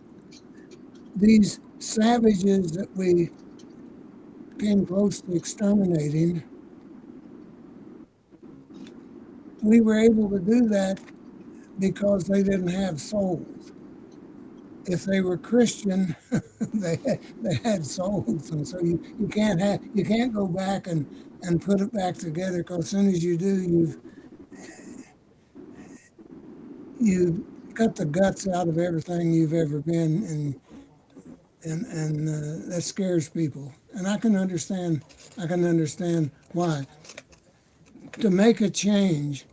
these savages that we came close to exterminating, we were able to do that because they didn't have souls. If they were Christian, they had souls, and so you can't go back and put it back together, because as soon as you do, you've cut the guts out of everything you've ever been, and that scares people. And I can understand why. To make a change,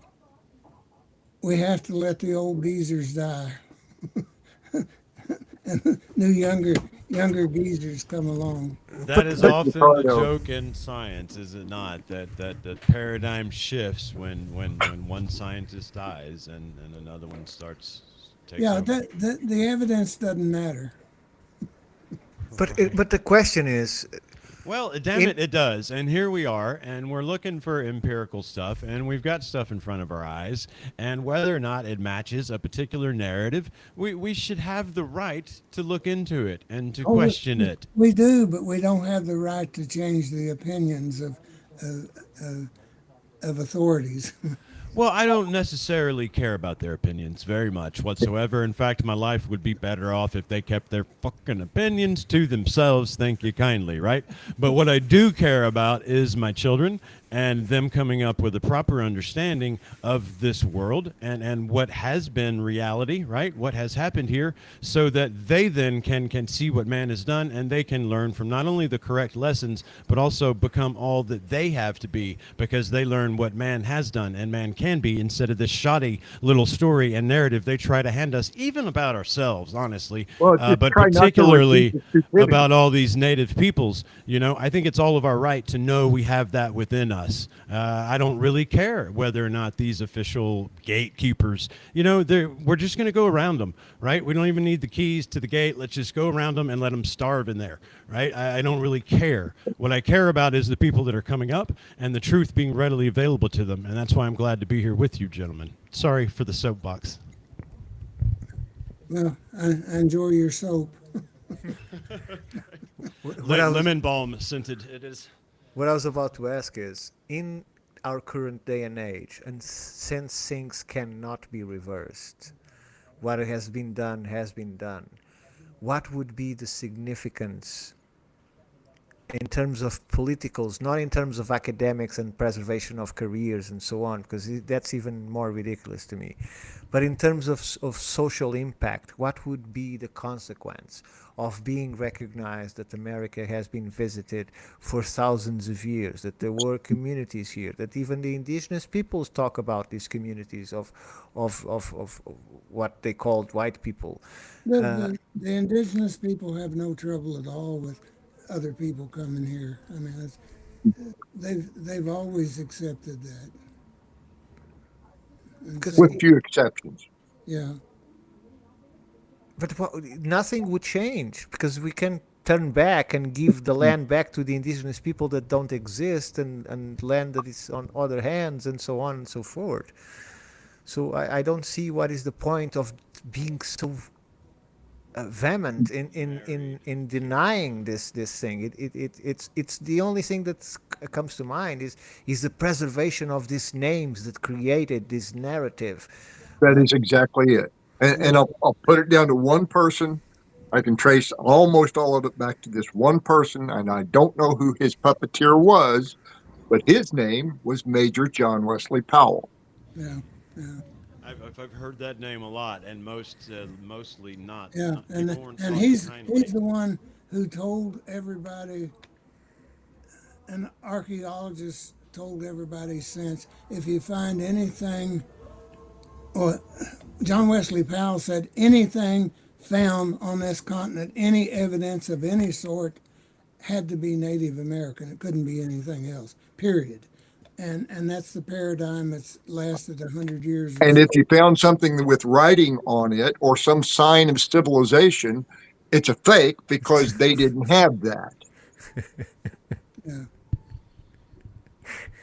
we have to let the old geezers die. And new younger geezers come along. That is But often the Ricardo, joke in science, is it not? That the paradigm shifts when one scientist dies and another one takes Yeah, over. the evidence doesn't matter. But the question is, Well, damn it, it does. And here we are, and we're looking for empirical stuff, and we've got stuff in front of our eyes, and whether or not it matches a particular narrative, we should have the right to look into it and to question it. We do, but we don't have the right to change the opinions of authorities. Well, I don't necessarily care about their opinions very much whatsoever. In fact, my life would be better off if they kept their fucking opinions to themselves. Thank you kindly, right? But what I do care about is my children and them coming up with a proper understanding of this world and what has been reality, right? What has happened here, so that they then can see what man has done, and they can learn from not only the correct lessons, but also become all that they have to be, because they learn what man has done and man can be, instead of this shoddy little story and narrative they try to hand us, even about ourselves, honestly, well, just but try not to particularly repeat the stupidity. about all these native peoples. You know, I think it's all of our right to know we have that within us. I don't really care whether or not these official gatekeepers, you know, we're just going to go around them, right? We don't even need the keys to the gate. Let's just go around them and let them starve in there, right? I don't really care. What I care about is the people that are coming up and the truth being readily available to them. And that's why I'm glad to be here with you, gentlemen. Sorry for the soapbox. Well, I enjoy your soap. Lemon balm scented it is. what I was about to ask is, in our current day and age, and since things cannot be reversed, what has been done has been done. What would be the significance in terms of politicals, not in terms of academics and preservation of careers and so on, because that's even more ridiculous to me. But in terms of social impact, what would be the consequence of being recognized that America has been visited for thousands of years, that there were communities here, that even the indigenous peoples talk about these communities of what they called white people. The indigenous people have no trouble at all with other people coming here. I mean, they've always accepted that. And Because so, with few exceptions. yeah, But nothing would change because we can turn back and give the land back to the indigenous people that don't exist, and land that is on other hands, and so on and so forth. So I don't see what is the point of being so vehement in denying this thing. It's the only thing that comes to mind is the preservation of these names that created this narrative. That is exactly it. And I'll put it down to one person. I can trace almost all of it back to this one person, and I don't know who his puppeteer was, but his name was Major John Wesley Powell. yeah, yeah, I've heard that name a lot, and mostly not. yeah. People weren't And talking kindly. he's the one who told everybody, and archaeologists told everybody since, if you find anything, or John Wesley Powell said, anything found on this continent, any evidence of any sort, had to be Native American. It couldn't be anything else, period. And that's the paradigm that's lasted 100 years or And so. if you found something with writing on it or some sign of civilization, it's a fake because they didn't have that. Yeah.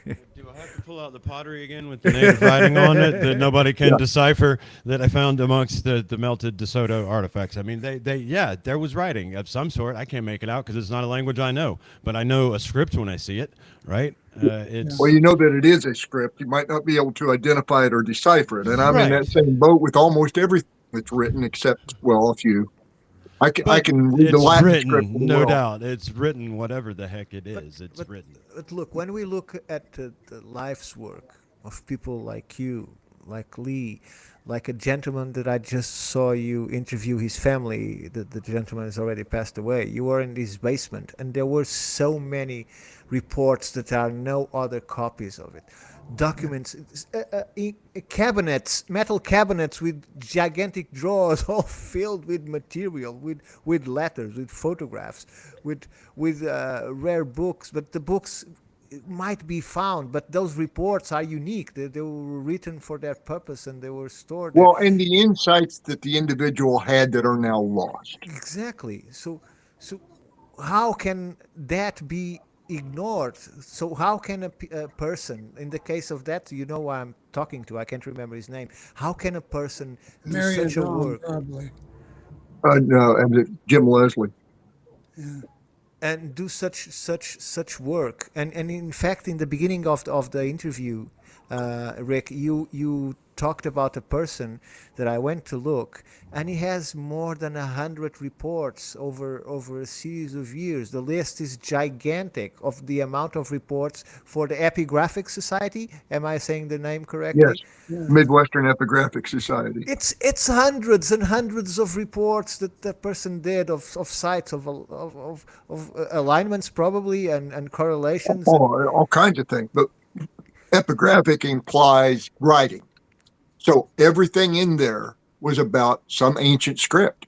Do I have to pull out the pottery again with the native writing on it that nobody can decipher that I found amongst the melted De Soto artifacts? I mean, yeah, there was writing of some sort. I can't make it out because it's not a language I know, but I know a script when I see it, right? It's Well, you know that it is a script. You might not be able to identify it or decipher it. And I'm in that same boat with almost everything that's written, except, well, a few. I can read the it's Latin written, script. no doubt. It's written, whatever the heck it is. It's written. But look, when we look at the life's work of people like you, like Lee, like a gentleman that I just saw you interview his family, the gentleman has already passed away. You were in his basement, and there were so many reports that are no other copies of it. Documents, cabinets, metal cabinets with gigantic drawers, all filled with material, with letters, with photographs, with rare books. But the books might be found, but those reports are unique. They were written for their purpose, and they were stored there. Well, and the insights that the individual had that are now lost. Exactly. So how can that be ignored? So how can a person, in the case of that, you know who I'm talking to, I can't remember his name. How can a person do Marion such a John, work probably. No, and Jim Leslie. Yeah. and do such work? And in fact, in the beginning of the interview, Rick, you talked about a person that I went to look, and he has more than 100 reports over a series of years. The list is gigantic of the amount of reports for the Epigraphic Society. Am I saying the name correctly? Yes, Midwestern Epigraphic Society. It's hundreds and hundreds of reports that the person did of sites of alignments probably and correlations. All kinds of things. But epigraphic implies writing. So everything in there was about some ancient script.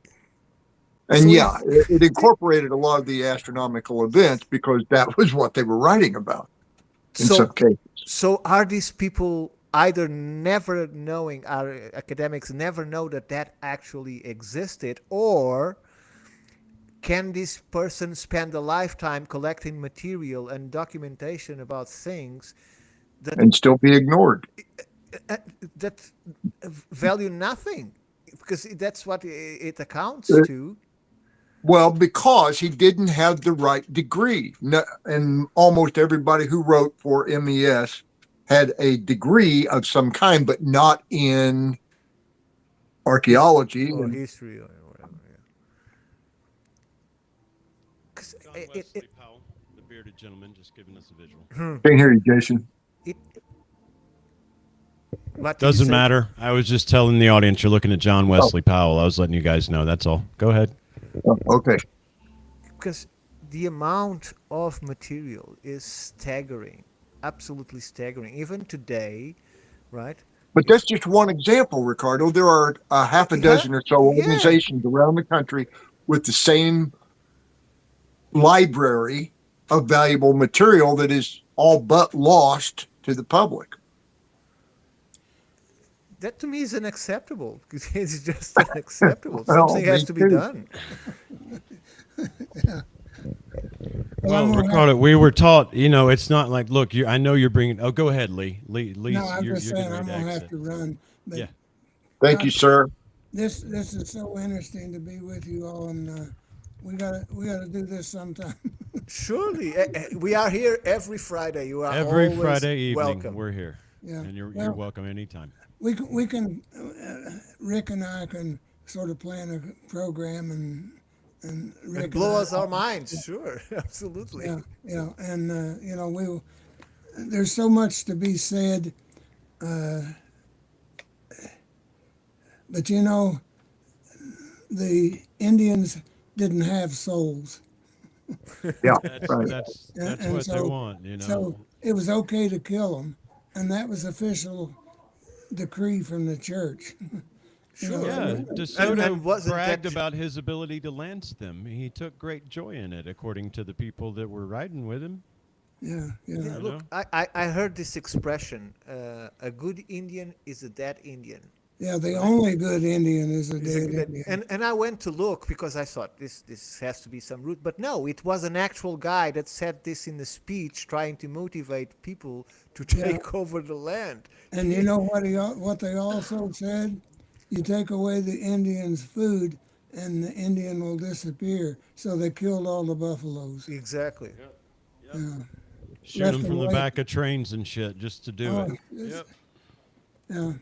And So it incorporated a lot of the astronomical events because that was what they were writing about in some cases. So are these people either never knowing, our academics never know that actually existed, or can this person spend a lifetime collecting material and documentation about things And still be ignored. that value nothing, because that's what it accounts to? Well, because he didn't have the right degree. And almost everybody who wrote for MES had a degree of some kind, but not in archaeology or and history or whatever. John Wesley Powell. bearded gentleman just giving us a visual. Can't hear you, Jason. It, what did you Doesn't say? matter. I was just telling the audience you're looking at John Wesley Powell. I was letting you guys know. That's all. Go ahead. Oh, okay. Because the amount of material is staggering, absolutely staggering. Even today, right? But that's just one example, Ricardo. There are a half a dozen or so organizations around the country with the same library of valuable material that is all but lost to the public. That to me is unacceptable. It's just unacceptable. Well, Something has me to be too. done. Well, Ricardo, we were taught, it's not like, look, I know you're bringing. Oh, go ahead, Lee. Lee, No, I'm you're just saying getting I'm ready gonna to have exit. to run. But Yeah. Thank you, sir. this is so interesting to be with you all, and we gotta do this sometime. Surely, we are here every Friday. You are Every always Friday evening, welcome. we're here. Yeah. And you're Well, welcome anytime. we can Rick and I can sort of plan a program and Rick It blows and I, our minds. Sure, absolutely. yeah, and there's so much to be said, but the Indians didn't have souls. Yeah, That's right. that's And what they so- want, So it was okay to kill them, and that was official decree from the church. Sure. Yeah, De Soto and wasn't bragged that- about his ability to lance them. He took great joy in it, according to the people that were riding with him. Yeah. Yeah, look, I heard this expression: a good Indian is a dead Indian. Yeah, the only good Indian is a Is a dead good- Indian. And I went to look because I thought this has to be some root, but no, it was an actual guy that said this in a speech, trying to motivate people to take over the land. And you know what they also said? You take away the Indian's food, and the Indian will disappear. So they killed all the buffaloes. Exactly. Yeah. Shoot Left them from and the right. back of trains and shit just to do Oh, it. it's- Yeah.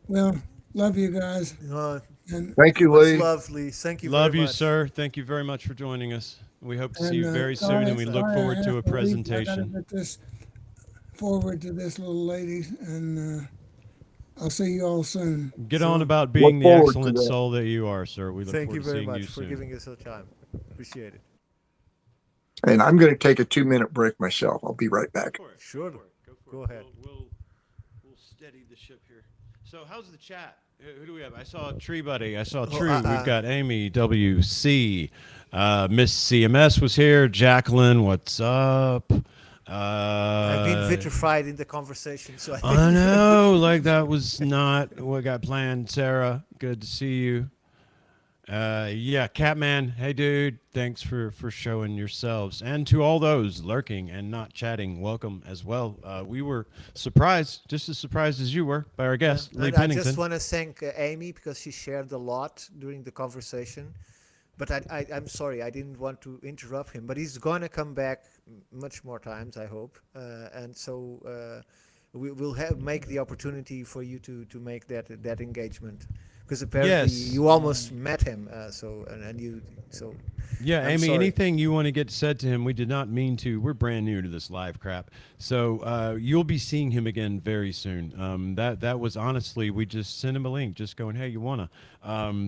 Well, love you guys. And Thank you, That's Lee. lovely. Thank you. Love very you, much. sir. Thank you very much for joining us. We hope to see you very soon, sorry- and we look sorry I forward to have a leave. I gotta presentation. get this forward to this little lady, and I'll see you all soon. Get on about being the forward to excellent that. soul that you are, sir. We look Thank forward you to very seeing much you for soon. giving us your time. Appreciate it. And I'm going to take a 2-minute break myself. I'll be right back. Sure. Go ahead. We'll steady the ship here. So how's the chat? Who do we have? I saw Tree Buddy. I saw True. We've got Amy WC. Miss CMS was here. Jacqueline, what's up? I've been vitrified in the conversation, so I know, like that was not what got planned. Sarah, good to see you. Yeah, Catman, hey dude, thanks for showing yourselves. And to all those lurking and not chatting, welcome as well. We were surprised, just as surprised as you were, by our guest, Lee And I Pennington. just want to thank Amy because she shared a lot during the conversation. But I'm sorry, I didn't want to interrupt him. But he's going to come back much more times, I hope. And so we'll make the opportunity for you to make that engagement. Because apparently Yes. you almost met him. Yeah, I'm Amy, sorry. anything you want to get said to him, we did not mean to. We're brand new to this live crap. So you'll be seeing him again very soon. That was honestly, we just sent him a link just going, hey, you want to?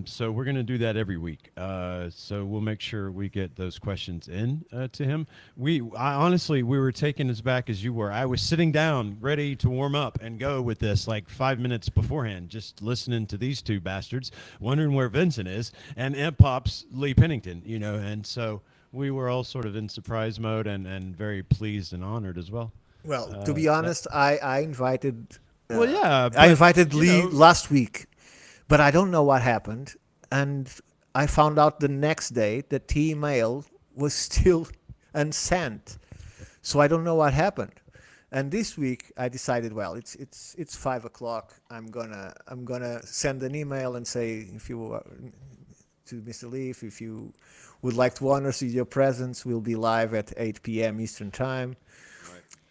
So we're going to do that every week. So we'll make sure we get those questions in to him. Honestly, we were taken as back as you were. I was sitting down ready to warm up and go with this like 5 minutes beforehand, just listening to these two bastards, wondering where Vincent is, and in pops Lee Pennington, and so we were all sort of in surprise mode and very pleased and honored as well. Well, to be honest, I invited. Well, yeah, I invited you Lee know- last week, but I don't know what happened, and I found out the next day that the email was still unsent. So I don't know what happened. And this week I decided, well, it's 5:00. I'm gonna send an email and say to Mr. Leaf, if you would like to honor your presence, we'll be live at 8 p.m. Eastern Time.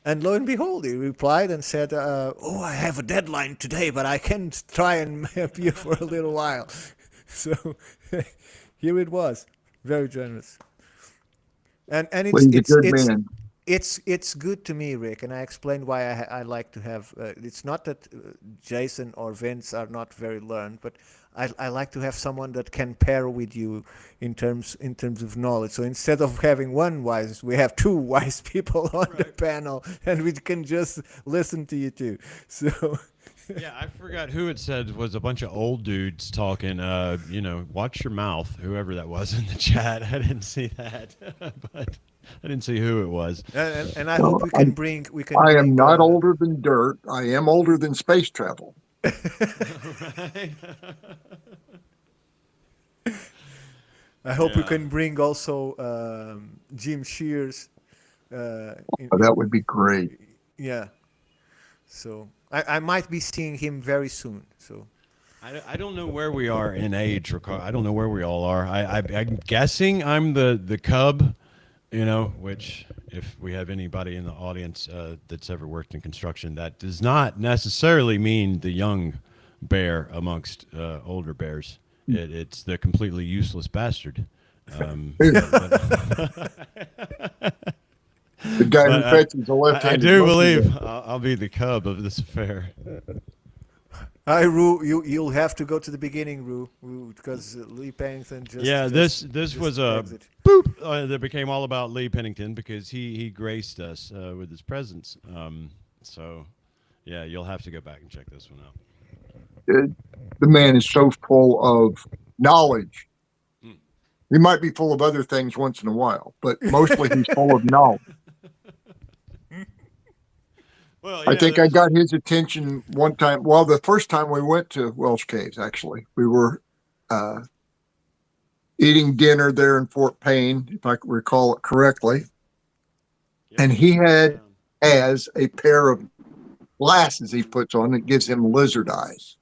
And lo and behold, he replied and said, I have a deadline today, but I can try and appear for a little while. So here it was. Very generous. And Well, he's a good man. it's good to me, Rick, and I explained why I like to have. It's not that Jason or Vince are not very learned, but I like to have someone that can pair with you in terms of knowledge. So instead of having one wise, we have two wise people on the panel, and we can just listen to you too. So. Yeah, I forgot who it said was a bunch of old dudes talking. Watch your mouth. Whoever that was in the chat, I didn't see that, but I didn't see who it was. And I hope we can bring. I am not older than dirt. I am older than space travel. Right. I hope we can bring also Jim Shears. That would be great. Yeah. So I might be seeing him very soon. So I don't know where we are in age. I don't know where we all are. I'm guessing I'm the cub, which if we have anybody in the audience that's ever worked in construction, that does not necessarily mean the young bear amongst older bears. It's the completely useless bastard. The guy who fetches a left-handed. I do believe I'll be the cub of this affair. Hi, Rue. You'll have to go to the beginning, Rue, because Lee Pennington just. Yeah, this was a boop that became all about Lee Pennington because he graced us with his presence. So, yeah, you'll have to go back and check this one out. The man is so full of knowledge. He might be full of other things once in a while, but mostly he's full of knowledge. Well, I think I got his attention one time. Well, the first time we went to Welsh Caves, actually, we were eating dinner there in Fort Payne, if I recall it correctly. And he has a pair of glasses he puts on that gives him lizard eyes.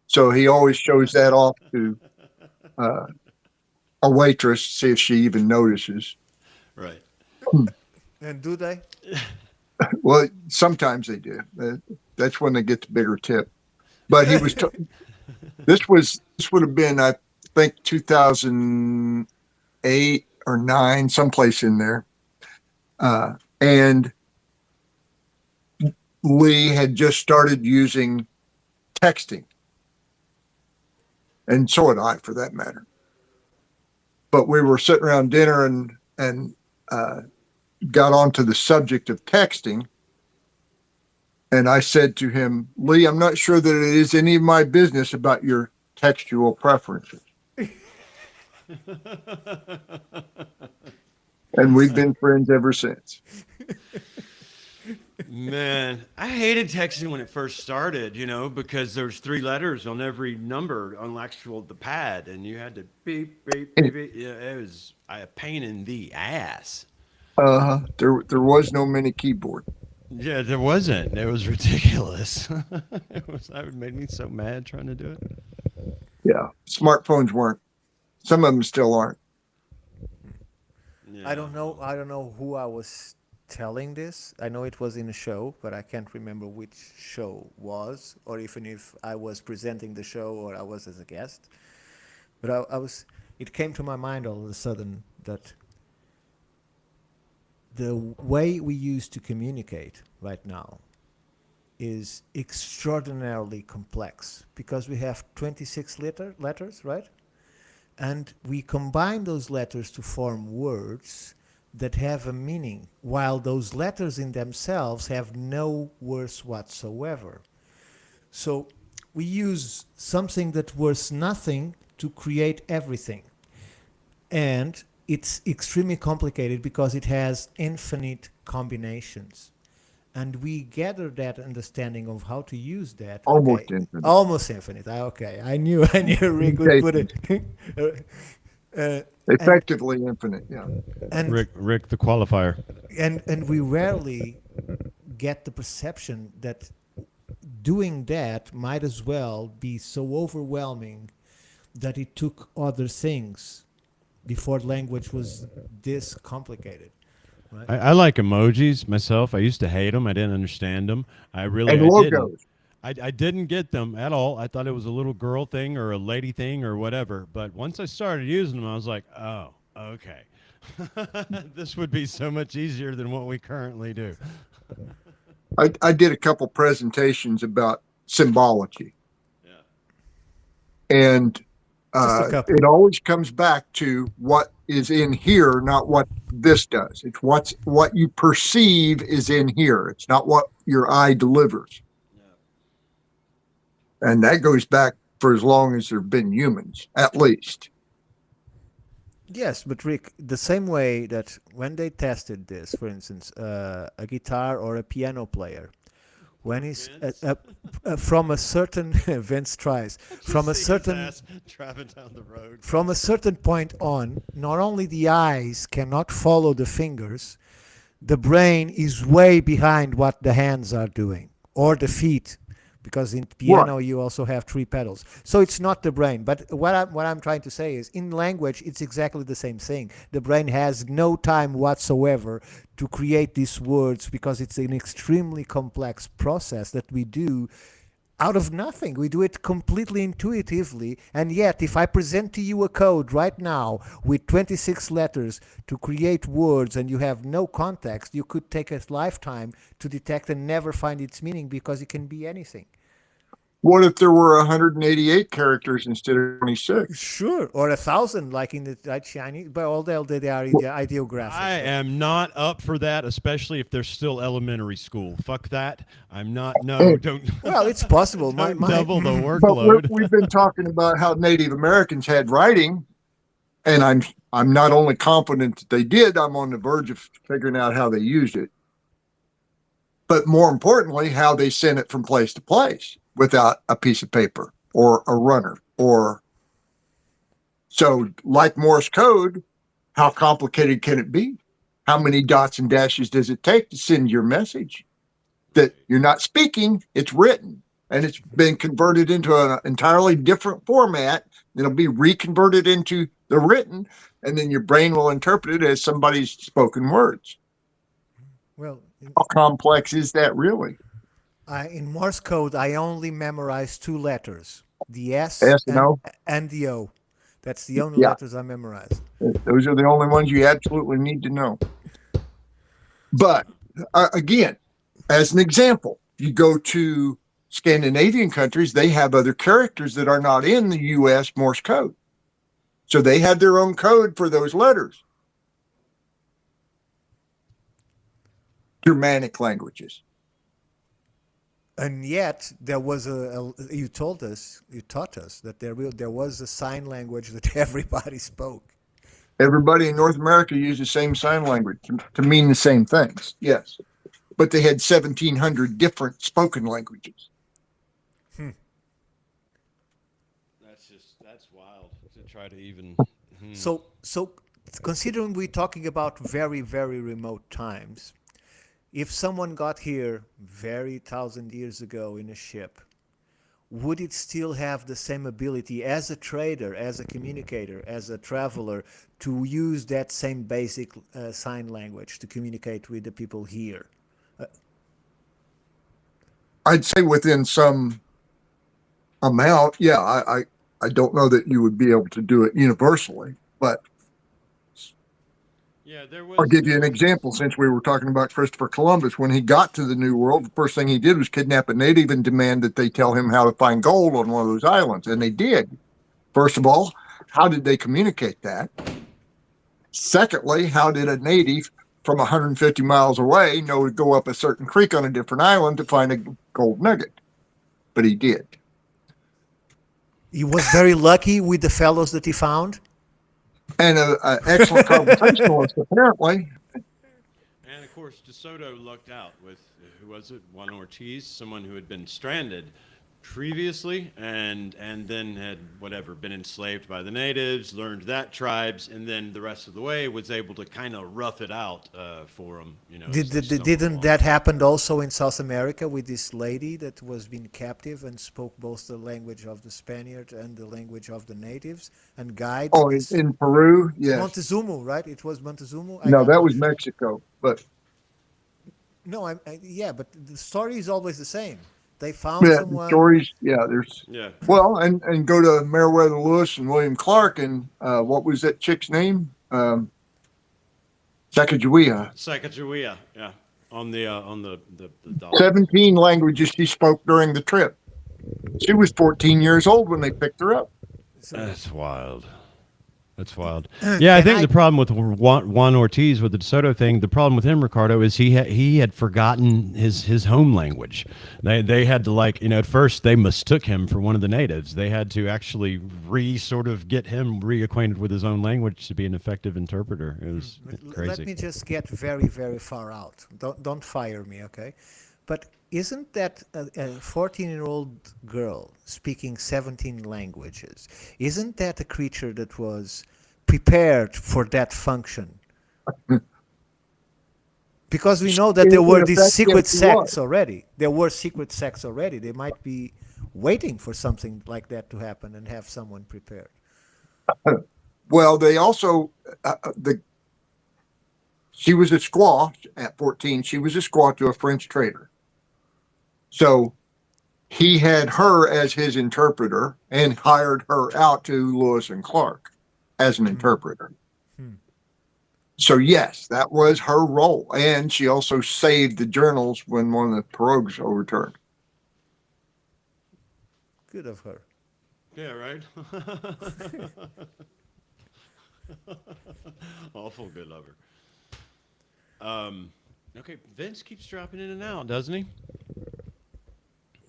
So he always shows that off to a waitress, see if she even notices. Right. And do they? Well, sometimes they do. That's when they get the bigger tip. But he was. This would have been, I think, 2008 or 9, someplace in there, and Lee had just started using texting, and so had I, for that matter. But we were sitting around dinner and got onto the subject of texting. And I said to him, Lee, I'm not sure that it is any of my business about your textual preferences. And we've been friends ever since. Man, I hated texting when it first started, because there's 3 letters on every number on the pad, and you had to beep, beep, beep, beep. Yeah, it was a pain in the ass. There was no mini keyboard. Yeah, there wasn't. It was ridiculous. It made me so mad trying to do it. Yeah, smartphones weren't. Some of them still aren't. Yeah. I don't know who I was telling this. I know it was in a show, but I can't remember which show was, or even if I was presenting the show or I was as a guest. But it came to my mind all of a sudden that the way we use to communicate right now is extraordinarily complex because we have 26 letters, right? And we combine those letters to form words that have a meaning, while those letters in themselves have no words whatsoever. So we use something that was nothing to create everything. And it's extremely complicated because it has infinite combinations. And we gather that understanding of how to use that. Almost infinite. Almost infinite. Okay. I knew Rick would put it. Effectively infinite, yeah. And Rick, the qualifier. And we rarely get the perception that doing that might as well be so overwhelming that it took other things before language was this complicated. Right? I like emojis myself. I used to hate them. I didn't understand them. And logos. I didn't get them at all. I thought it was a little girl thing or a lady thing or whatever. But once I started using them, I was like, oh, okay. This would be so much easier than what we currently do. I did a couple presentations about symbology, Yeah. and Just a couple. it always comes back to what is in here, not what this does. It's what you perceive is in here. It's not what your eye delivers. And that goes back for as long as there have been humans, at least. Yes, but Rick, the same way that when they tested this, for instance, a guitar or a piano player, when he's from a certain Vince tries from a certain driving down the road. from a certain point on, not only the eyes cannot follow the fingers, the brain is way behind what the hands are doing or the feet, because in piano you also have three pedals. So it's not the brain. But what I'm trying to say is, in language, it's exactly the same thing. The brain has no time whatsoever to create these words, because it's an extremely complex process that we do out of nothing. We do it completely intuitively. And yet, if I present to you a code right now with 26 letters to create words and you have no context, you could take a lifetime to detect and never find its meaning, because it can be anything. What if there were 188 characters instead of 26? Sure, or 1,000, like in the Chinese, but all they are ideographic. I am not up for that, especially if they're still elementary school. Fuck that. I'm not. No, don't. Well, it's possible. Don't double the But workload. we've been talking about how Native Americans had writing, and I'm not only confident that they did, I'm on the verge of figuring out how they used it. But more importantly, how they sent it from place to place without a piece of paper or a runner. Or so, like Morse code, how complicated can it be? How many dots and dashes does it take to send your message? That you're not speaking, it's written, and it's been converted into an entirely different format. It'll be reconverted into the written, and then your brain will interpret it as somebody's spoken words. Well, How complex is that really? in Morse code, I only memorized two letters, the S, S and O? and the O. That's the only Yeah. letters I memorized. Those are the only ones you absolutely need to know. But again, as an example, you go to Scandinavian countries, they have other characters that are not in the U.S. Morse code. So they had their own code for those letters. Germanic languages. And yet, there was you taught us that there was a sign language that everybody spoke. Everybody in North America used the same sign language to mean the same things, yes. But they had 1,700 different spoken languages. That's wild to try to even. So considering we're talking about very, very remote times, if someone got here very 1,000 years ago in a ship, would it still have the same ability as a trader, as a communicator, as a traveler, to use that same basic sign language to communicate with the people here? I'd say within some amount, yeah. I don't know that you would be able to do it universally, but Yeah, there was. I'll give you an example. Since we were talking about Christopher Columbus, when he got to the New World, the first thing he did was kidnap a native and demand that they tell him how to find gold on one of those islands. And they did. First of all, how did they communicate that? Secondly, how did a native from 150 miles away know to go up a certain creek on a different island to find a gold nugget? But he did. He was very lucky with the fellows that he found. And an excellent conversationalist, apparently. And of course, De Soto lucked out with, who was it? Juan Ortiz, someone who had been stranded previously and then had been enslaved by the natives, learned that tribes, and then the rest of the way was able to kind of rough it out for them. Didn't that happen also in South America with this lady that was being captive and spoke both the language of the Spaniard and the language of the natives and guide? Oh, in Peru, yes. Montezuma, right? It was Montezuma. No, that was Mexico. But no, yeah, but the story is always the same. They found yeah, someone. the stories. Yeah, there's. Yeah. Well, and go to Meriwether Lewis and William Clark and what was that chick's name? Sacagawea. Sacagawea, yeah, on the dollar. 17 languages she spoke during the trip. She was 14 years old when they picked her up. That's wild. That's wild. Yeah, I think the problem with Juan Ortiz with the De Soto thing, the problem with him, Ricardo, is he had forgotten his home language. They had to, like, at first they mistook him for one of the natives. They had to actually sort of get him reacquainted with his own language to be an effective interpreter. It was crazy. Let me just get very, very far out. Don't fire me, okay? But isn't that a 14-year-old girl speaking 17 languages? Isn't that a creature that was prepared for that function? Because we know that there were these secret sects already. There were secret sects already. They might be waiting for something like that to happen and have someone prepared. Well, they also, she was a squaw at 14. She was a squaw to a French trader. So he had her as his interpreter and hired her out to Lewis and Clark as an interpreter. So yes, that was her role. And she also saved the journals when one of the pirogues overturned. Good of her. Yeah, right? Awful good of her. Okay, Vince keeps dropping in and out, doesn't he?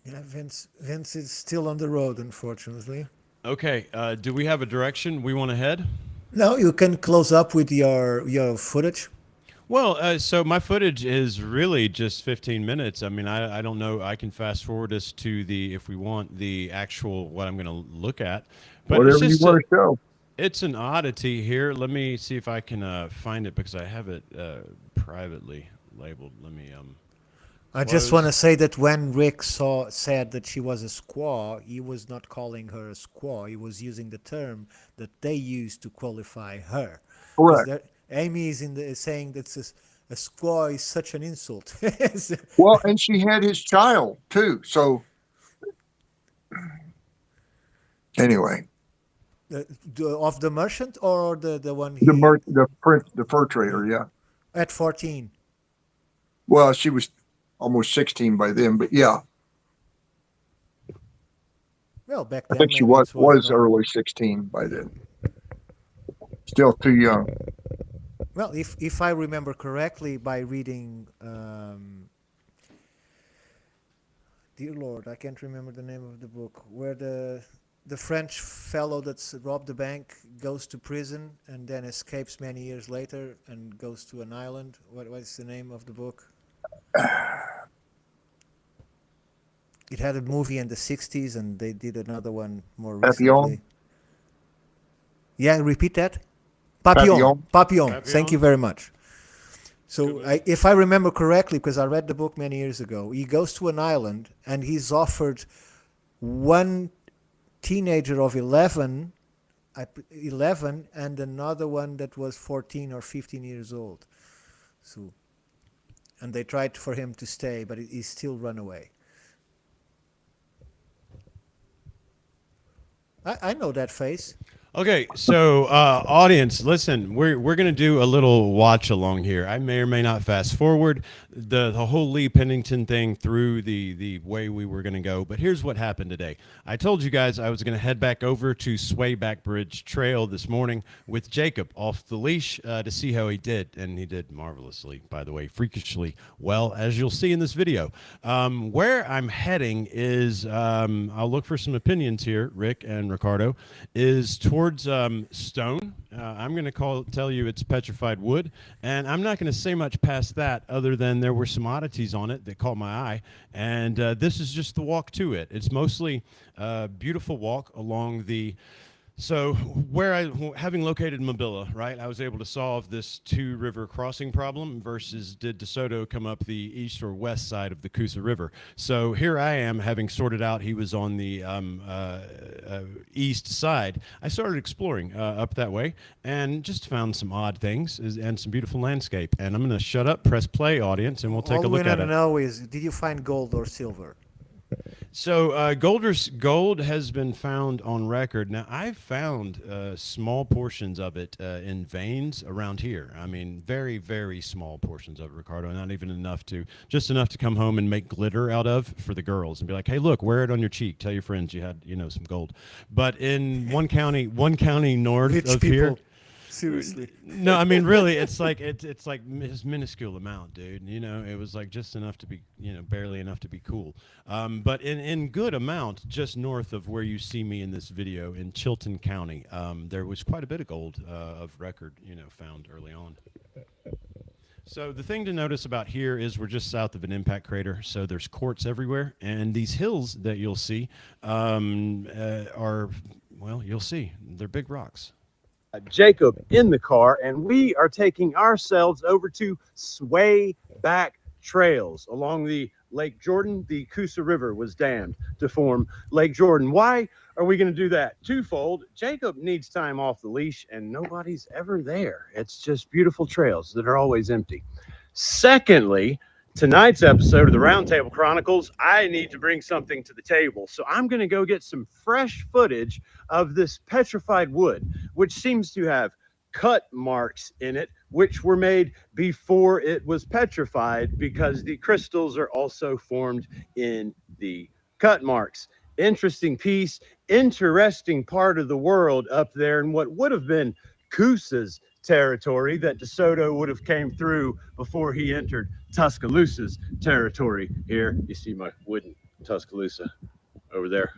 Yeah, Vince is still on the road, unfortunately. Okay, do we have a direction we want to head? No, you can close up with your footage. Well, so my footage is really just 15 minutes. I mean, I don't know. I can fast forward us to if we want the actual, what I'm going to look at. But whatever you want to show. It's an oddity here. Let me see if I can find it because I have it privately labeled. Let me I just want to say that when Rick said that she was a squaw, he was not calling her a squaw. He was using the term that they used to qualify her. Correct. Amy is saying that a squaw is such an insult. Well, and she had his child too. So anyway, of the merchant or the one the fur trader, yeah. At 14. Well, she was almost 16 by then, but yeah. Well, back then I think she was early 16 by then. Still too young. Well, if I remember correctly, by reading, dear Lord, I can't remember the name of the book, where the French fellow that's robbed the bank goes to prison and then escapes many years later and goes to an island. What is the name of the book? It had a movie in the 60s and they did another one more recently. Papillon? Yeah, repeat that. Papillon. Thank you very much. So if I remember correctly, because I read the book many years ago, he goes to an island and he's offered one teenager of 11 and another one that was 14 or 15 years old. So, and they tried for him to stay, but he still run away. I know that face. Okay, so audience, listen, we're going to do a little watch along here. I may or may not fast forward the whole Lee Pennington thing through the way we were going to go, but here's what happened today. I told you guys I was going to head back over to Swayback Bridge Trail this morning with Jacob off the leash to see how he did, and he did marvelously, by the way, freakishly well, as you'll see in this video. Where I'm heading is, I'll look for some opinions here, Rick and Ricardo, is towards stone. I'm going to tell you it's petrified wood, and I'm not going to say much past that other than there were some oddities on it that caught my eye, and this is just the walk to it. It's mostly a beautiful walk along the... So having located Mobilla, right, I was able to solve this two-river crossing problem versus did De Soto come up the east or west side of the Coosa River. So here I am, having sorted out he was on the east side. I started exploring up that way and just found some odd things and some beautiful landscape. And I'm going to shut up, press play, audience, and we'll take a look at it. All we want to know is, did you find gold or silver? So gold has been found on record. Now, I've found small portions of it in veins around here. I mean, very, very small portions of it, Ricardo, not even just enough to come home and make glitter out of for the girls and be like, hey, look, wear it on your cheek. Tell your friends you had, some gold. But in one county north Rich of people. here, Seriously. no, I mean, really, it's like this minuscule amount, dude. It was like just enough to be, barely enough to be cool. But in good amount, just north of where you see me in this video in Chilton County, there was quite a bit of gold of record, found early on. So the thing to notice about here is we're just south of an impact crater, so there's quartz everywhere, and these hills that you'll see are, well, you'll see, they're big rocks. Jacob in the car, and we are taking ourselves over to sway back trails along the Lake Jordan. The Coosa River was dammed to form Lake Jordan. Why are we going to do that? Twofold. Jacob needs time off the leash, and nobody's ever there. It's just beautiful trails that are always empty. Secondly, tonight's episode of the Roundtable Chronicles, I need to bring something to the table. So I'm going to go get some fresh footage of this petrified wood, which seems to have cut marks in it, which were made before it was petrified because the crystals are also formed in the cut marks. Interesting piece, interesting part of the world up there in what would have been Coosa's territory that De Soto would have came through before he entered Tuscaloosa's territory. Here you see my wooden Tuscaloosa over there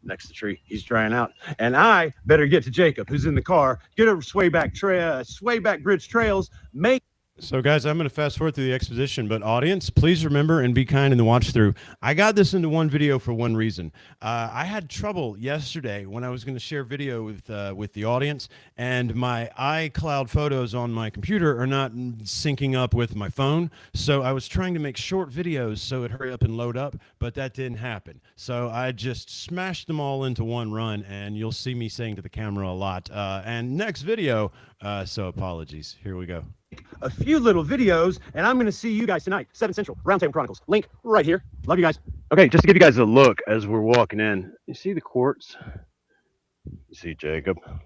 next to the tree. He's drying out, and I better get to Jacob, who's in the car, get over Swayback Bridge trails, make. So, guys, I'm going to fast forward through the exposition, but audience, please remember and be kind in the watch through. I got this into one video for one reason. I had trouble yesterday when I was going to share video with the audience, and my iCloud photos on my computer are not syncing up with my phone. So I was trying to make short videos so it'd hurry up and load up, but that didn't happen. So I just smashed them all into one run, and you'll see me saying to the camera a lot. And next video, so apologies. Here we go. A few little videos, and I'm going to see you guys tonight, 7 Central, Roundtable Chronicles. Link right here. Love you guys. Okay, just to give you guys a look as we're walking in. You see the quartz? You see Jacob? Come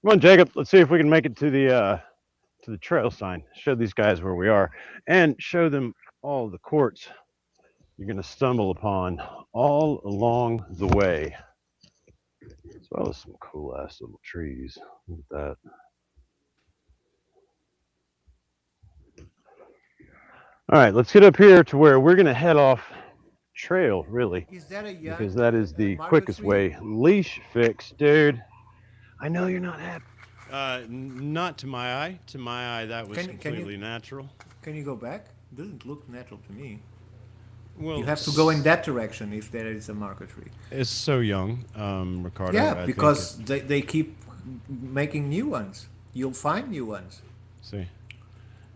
on, Jacob. Let's see if we can make it to the trail sign. Show these guys where we are, and show them all the quartz you're going to stumble upon all along the way, as well as some cool ass little trees. Look at that. All right, let's get up here to where we're going to head off trail, really, Is that a young, because that is the marble quickest tree? way. Leash fix, dude. I know you're not happy. Not to my eye. To my eye, that was Can you- completely natural. Can you go back? Doesn't look natural to me. Well, You have to go in that direction if there is a marker tree. It's so young, Ricardo. Yeah, I think because they keep making new ones. You'll find new ones. see.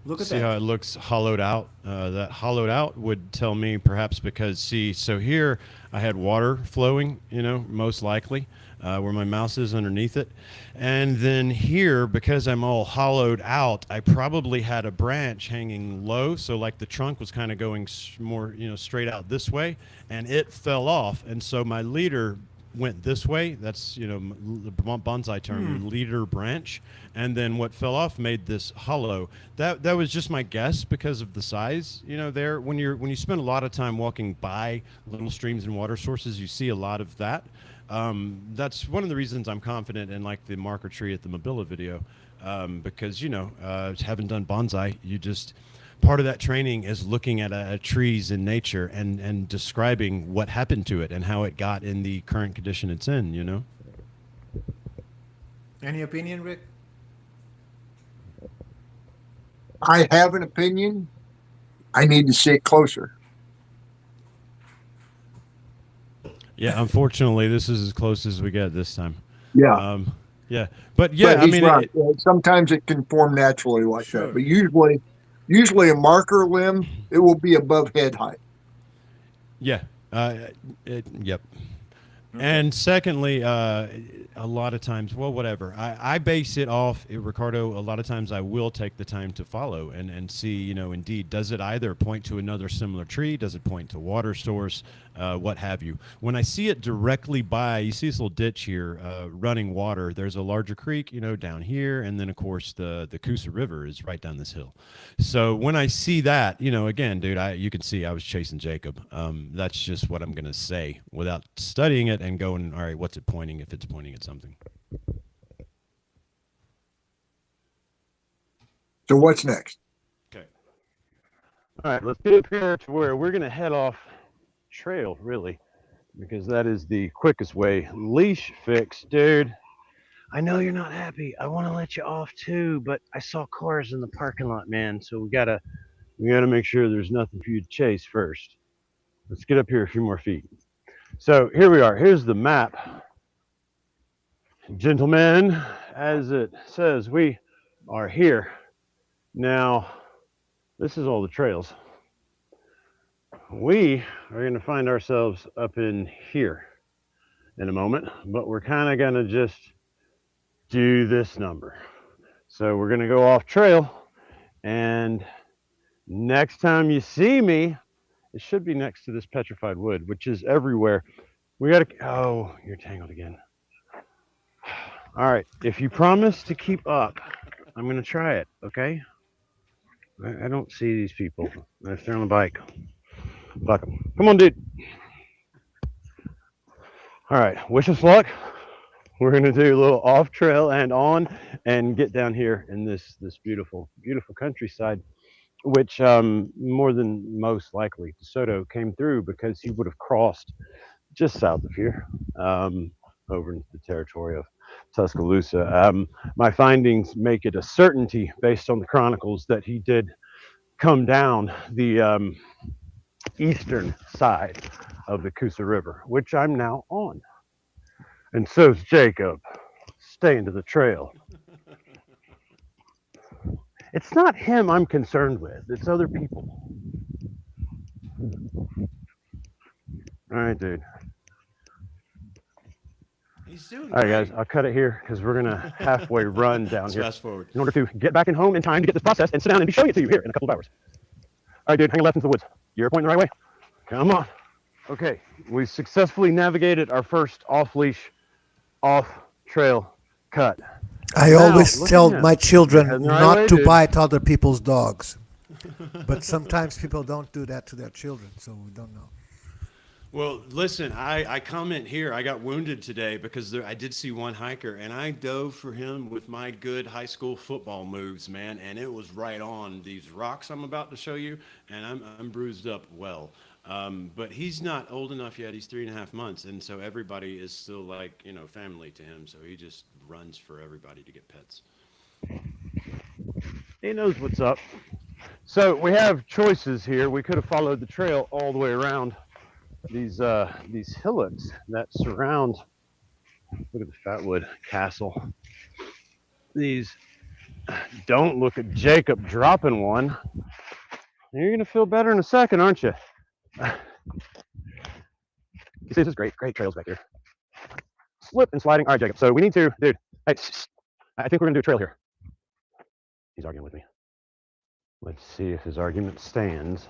Look at See that. how it looks hollowed out? That hollowed out would tell me perhaps because, so here I had water flowing, most likely, where my mouse is underneath it. And then here, because I'm all hollowed out, I probably had a branch hanging low. So like the trunk was kind of going more, straight out this way, and it fell off. And so my leader went this way. That's, the bonsai term, leader branch. And then what fell off made this hollow. That was just my guess because of the size, there. When you spend a lot of time walking by little streams and water sources, you see a lot of that. That's one of the reasons I'm confident in like the marker tree at the Mobila video, because, having done bonsai, part of that training is looking at trees in nature and describing what happened to it and how it got in the current condition it's in, Any opinion, Rick? I have an opinion. I need to see it closer. Yeah, unfortunately, this is as close as we get this time. Yeah. Yeah, but yeah, But he's right. Sometimes it can form naturally like Sure. that, but usually a marker limb, it will be above head height. Yeah. Yep. And secondly, a lot of times, well, whatever. I base it off, Ricardo, a lot of times I will take the time to follow and see, you know, indeed, does it either point to another similar tree? Does it point to water source? What have you. When I see it directly by, you see this little ditch here, running water. There's a larger creek, you know, down here. And then, of course, the Coosa River is right down this hill. So when I see that, you know, again, dude, you can see I was chasing Jacob. That's just what I'm going to say without studying it and going, all right, what's it pointing if it's pointing at something? So what's next? Okay. All right, let's get up here to where we're going to head off trail, really, because that is the quickest way. Leash fix, dude. I know you're not happy. I want to let you off too, but I saw cars in the parking lot, man. So we gotta make sure there's nothing for you to chase first. Let's get up here a few more feet. So here we are. Here's the map, gentlemen. As it says, we are here now. This is all the trails. We are going to find ourselves up in here in a moment, but we're kind of going to just do this number. So we're going to go off trail, and next time you see me, it should be next to this petrified wood, which is everywhere. We got to, oh, you're tangled again. All right, if you promise to keep up, I'm going to try it, okay? I don't see these people. If they're on the bike, fuck them. Come on, dude. All right, wish us luck. We're going to do a little off trail and on and get down here in this beautiful, beautiful countryside, which more than most likely De Soto came through because he would have crossed just south of here over into the territory of Tuscaloosa. My findings make it a certainty based on the Chronicles that he did come down the eastern side of the Coosa River, which I'm now on. And so's Jacob, staying to the trail. It's not him I'm concerned with, it's other people. All right, dude. He's doing All right, guys, I'll cut it here because we're gonna halfway run down here fast forward. in order to get back in home in time to get this processed and sit down and be showing it to you here in a couple of hours. All right, dude, hang a left into the woods. You're pointing the right way. Come on. Okay, we successfully navigated our first off-leash, off-trail cut. I Now, always look tell at my him. children Heading the right not way, to dude. bite other people's dogs. But sometimes people don't do that to their children, so we don't know. Well, listen, I comment here. I got wounded today because I did see one hiker, and I dove for him with my good high school football moves, man, and it was right on these rocks I'm about to show you, and I'm bruised up well. But he's not old enough yet. He's 3.5 months, and so everybody is still like, you know, family to him, so he just runs for everybody to get pets. He knows what's up. So we have choices here. We could have followed the trail all the way around these hillocks that surround, look at the Fatwood Castle. These, don't look at Jacob dropping one. You're gonna feel better in a second, aren't you? You see, this is great trails back here. Slip and sliding. All right, Jacob. So we need to, dude. Hey, I think we're gonna do a trail here. He's arguing with me. Let's see if his argument stands.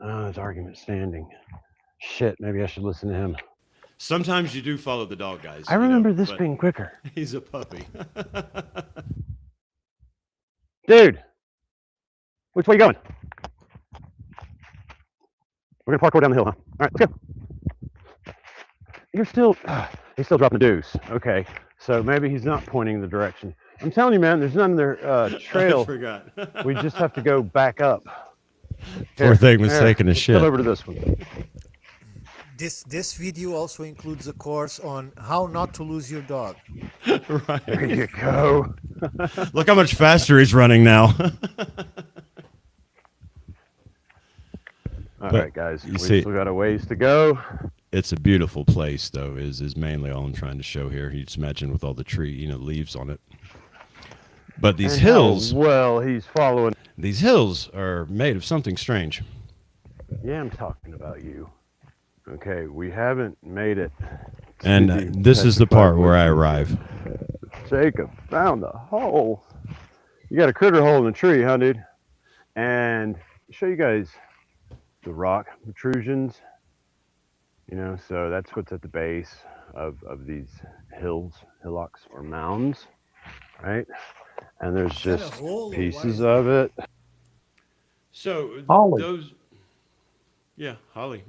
Oh, his argument standing. Shit, maybe I should listen to him. Sometimes you do follow the dog, guys. I remember this being quicker. He's a puppy. Dude, which way you going? We're gonna parkour down the hill, huh? All right, let's go. You're still, he's still dropping the deuce. Okay, so maybe he's not pointing the direction. I'm telling you, man, there's none of their trail. I forgot. We just have to go back up. Poor thing was Here, taking a let's shit. Come over to this one. This video also includes a course on how not to lose your dog. Right. There you go. Look how much faster he's running now. All But right, guys, you we see- still got a ways to go. It's a beautiful place, though, is mainly all I'm trying to show here. You just imagine with all the leaves on it. But these And hills, how well, he's following. these hills are made of something strange. Yeah, I'm talking about you. Okay, we haven't made it. And this is the part where I arrive. Jacob found a hole. You got a critter hole in the tree, huh, dude? And show you guys the rock protrusions. You know, so that's what's at the base of these hillocks or mounds, right? And there's Is that a just hole or what pieces is of it. So Holly. those, yeah, holly.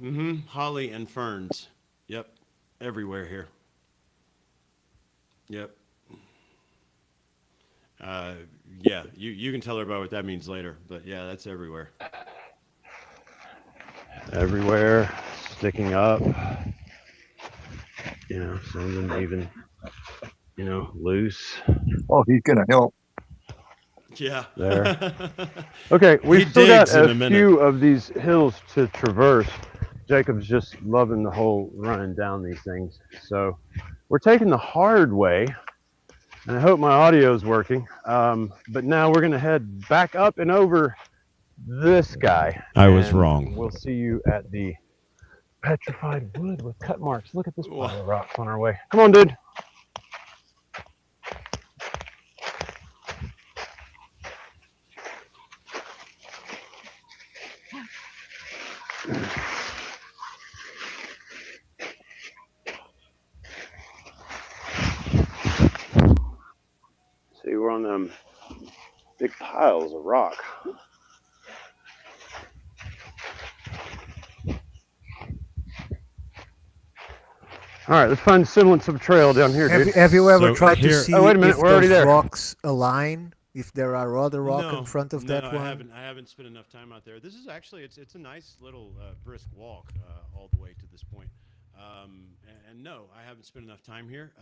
Holly and ferns. Yep, everywhere here. Yep. Yeah, you can tell her about what that means later, but yeah, that's everywhere. Everywhere, sticking up. You know, some of them even, you know, loose. Oh, he's gonna help. Yeah. There. Okay, we've still got a few of these hills to traverse. Jacob's just loving the whole running down these things. So we're taking the hard way, and I hope my audio is working. But now we're going to head back up and over this guy. I was wrong. We'll see you at the petrified wood with cut marks. Look at this pile of rocks on our way. Come on, dude. See, we're on them big piles of rock. All right, let's find semblance of a trail down here, dude. Have you ever So tried here- to see Oh, wait a minute, if we're already those there. rocks align? If there are other rock in front of that I one? haven't spent enough time out there. This is actually it's a nice little brisk walk all the way to this point. And no, I haven't spent enough time here.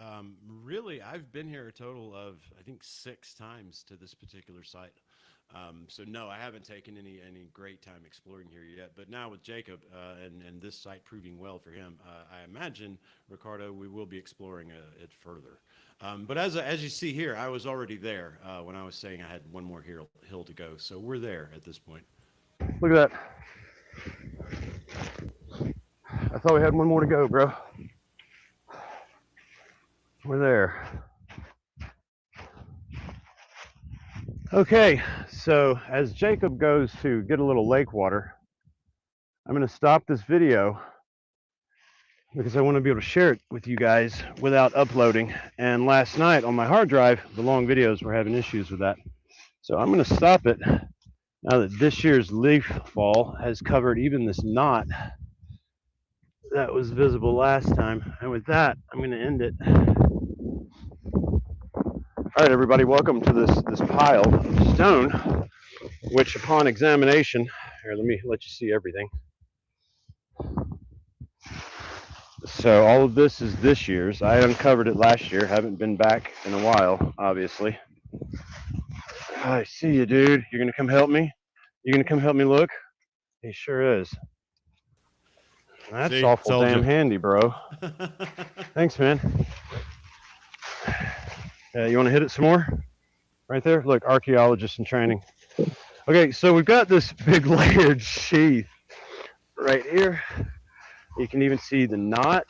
Really, I've been here a total of I think 6 times to this particular site. So no, I haven't taken any great time exploring here yet. But now with Jacob and this site proving well for him, I imagine, Ricardo, we will be exploring it further. But as you see here, I was already there when I was saying I had one more hill to go. So we're there at this point. Look at that. I thought we had one more to go, bro. We're there. Okay, so as Jacob goes to get a little lake water, I'm going to stop this video because I want to be able to share it with you guys without uploading. And last night on my hard drive, the long videos were having issues with that. So I'm going to stop it now that this year's leaf fall has covered even this knot that was visible last time. And with that, I'm going to end it. All right, everybody, welcome to this pile of stone, which upon examination, here, let me let you see everything. So all of this is this year's. I uncovered it last year, haven't been back in a while, obviously. I see you, dude. You're gonna come help me? You're gonna come help me look? He sure is. That's See, awful told damn you. handy, bro. Thanks, man. You want to hit it some more? Right there? Look, archaeologist in training. Okay, so we've got this big layered sheath right here. You can even see the knot.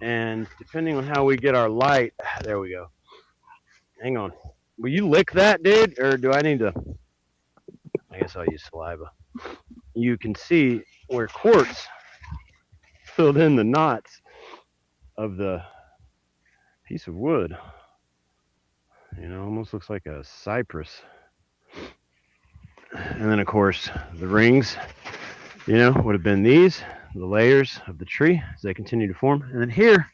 And depending on how we get our light, there we go. Hang on. Will you lick that, dude? Or do I need to? I guess I'll use saliva. You can see where quartz filled in the knots of the piece of wood. You know, almost looks like a cypress. And then, of course, the rings, you know, would have been these, the layers of the tree as they continue to form. And then here,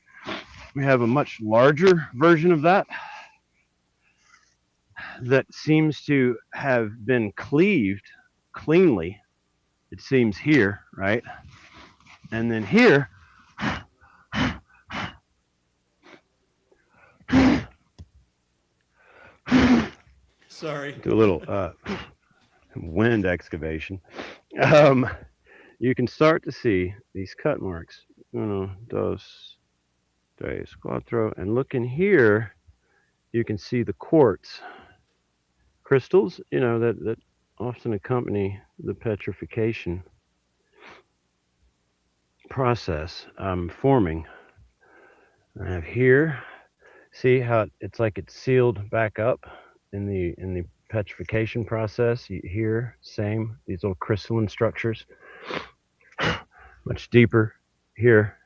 we have a much larger version of that seems to have been cleaved cleanly, it seems here, right? And then here, Sorry. do a little wind excavation. You can start to see these cut marks. Uno, dos, tres, cuatro. And look in here, you can see the quartz crystals, you know, that often accompany the petrification process forming. I have here, see how it's like it's sealed back up in the petrification process. Here, same, these little crystalline structures, much deeper here.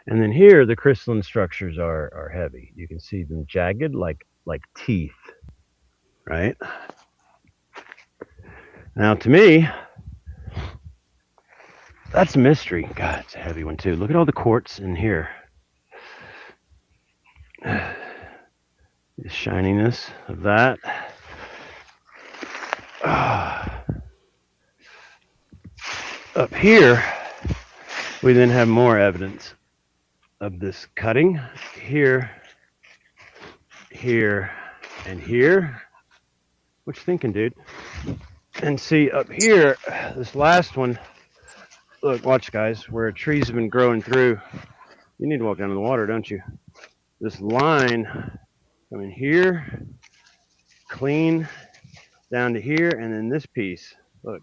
And then here, the crystalline structures are heavy. You can see them jagged like teeth, right? Now, to me, that's a mystery. God, it's a heavy one too. Look at all the quartz in here. The shininess of that. Up here, we then have more evidence of this cutting. Here, here, and here. What you thinking, dude? And see up here, this last one, look, watch guys, where trees have been growing through. You need to walk down to the water, don't you? This line coming here, clean, down to here, and then this piece, look.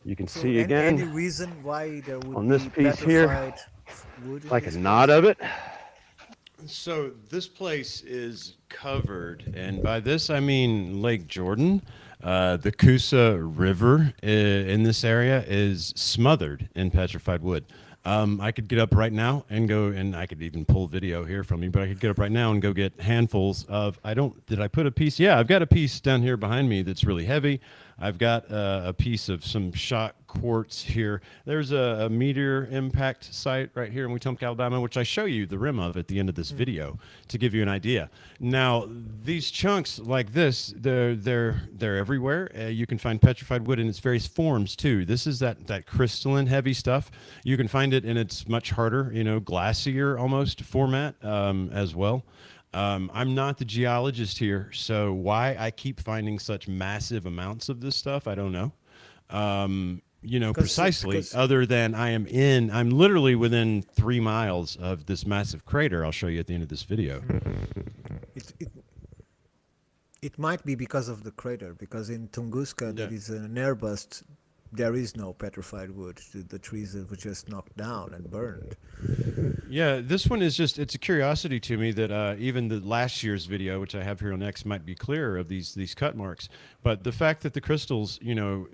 You can So see again any reason why there would on this be piece here, petrified wood in like a this knot place? of it. So this place is covered, and by this I mean Lake Jordan. The Coosa River in this area is smothered in petrified wood. I could get up right now and go, and I could even pull video here from you, but I could get up right now and go get handfuls of, did I put a piece? Yeah, I've got a piece down here behind me that's really heavy. I've got a piece of some shot quartz here. There's a meteor impact site right here in Wetumpka, Alabama, which I show you the rim of at the end of this video to give you an idea. Now, these chunks like this, they're everywhere. You can find petrified wood in its various forms too. This is that crystalline heavy stuff. You can find it in its much harder, glassier almost format as well. I'm not the geologist here, so why I keep finding such massive amounts of this stuff, I don't know. Precisely, other than I'm literally within 3 miles of this massive crater I'll show you at the end of this video. It might be because of the crater, because in Tunguska there is an air bust. There is no petrified wood. The trees were just knocked down and burned. Yeah, this one is it's a curiosity to me that even the last year's video, which I have here on X, might be clearer of these cut marks. But the fact that the crystals, are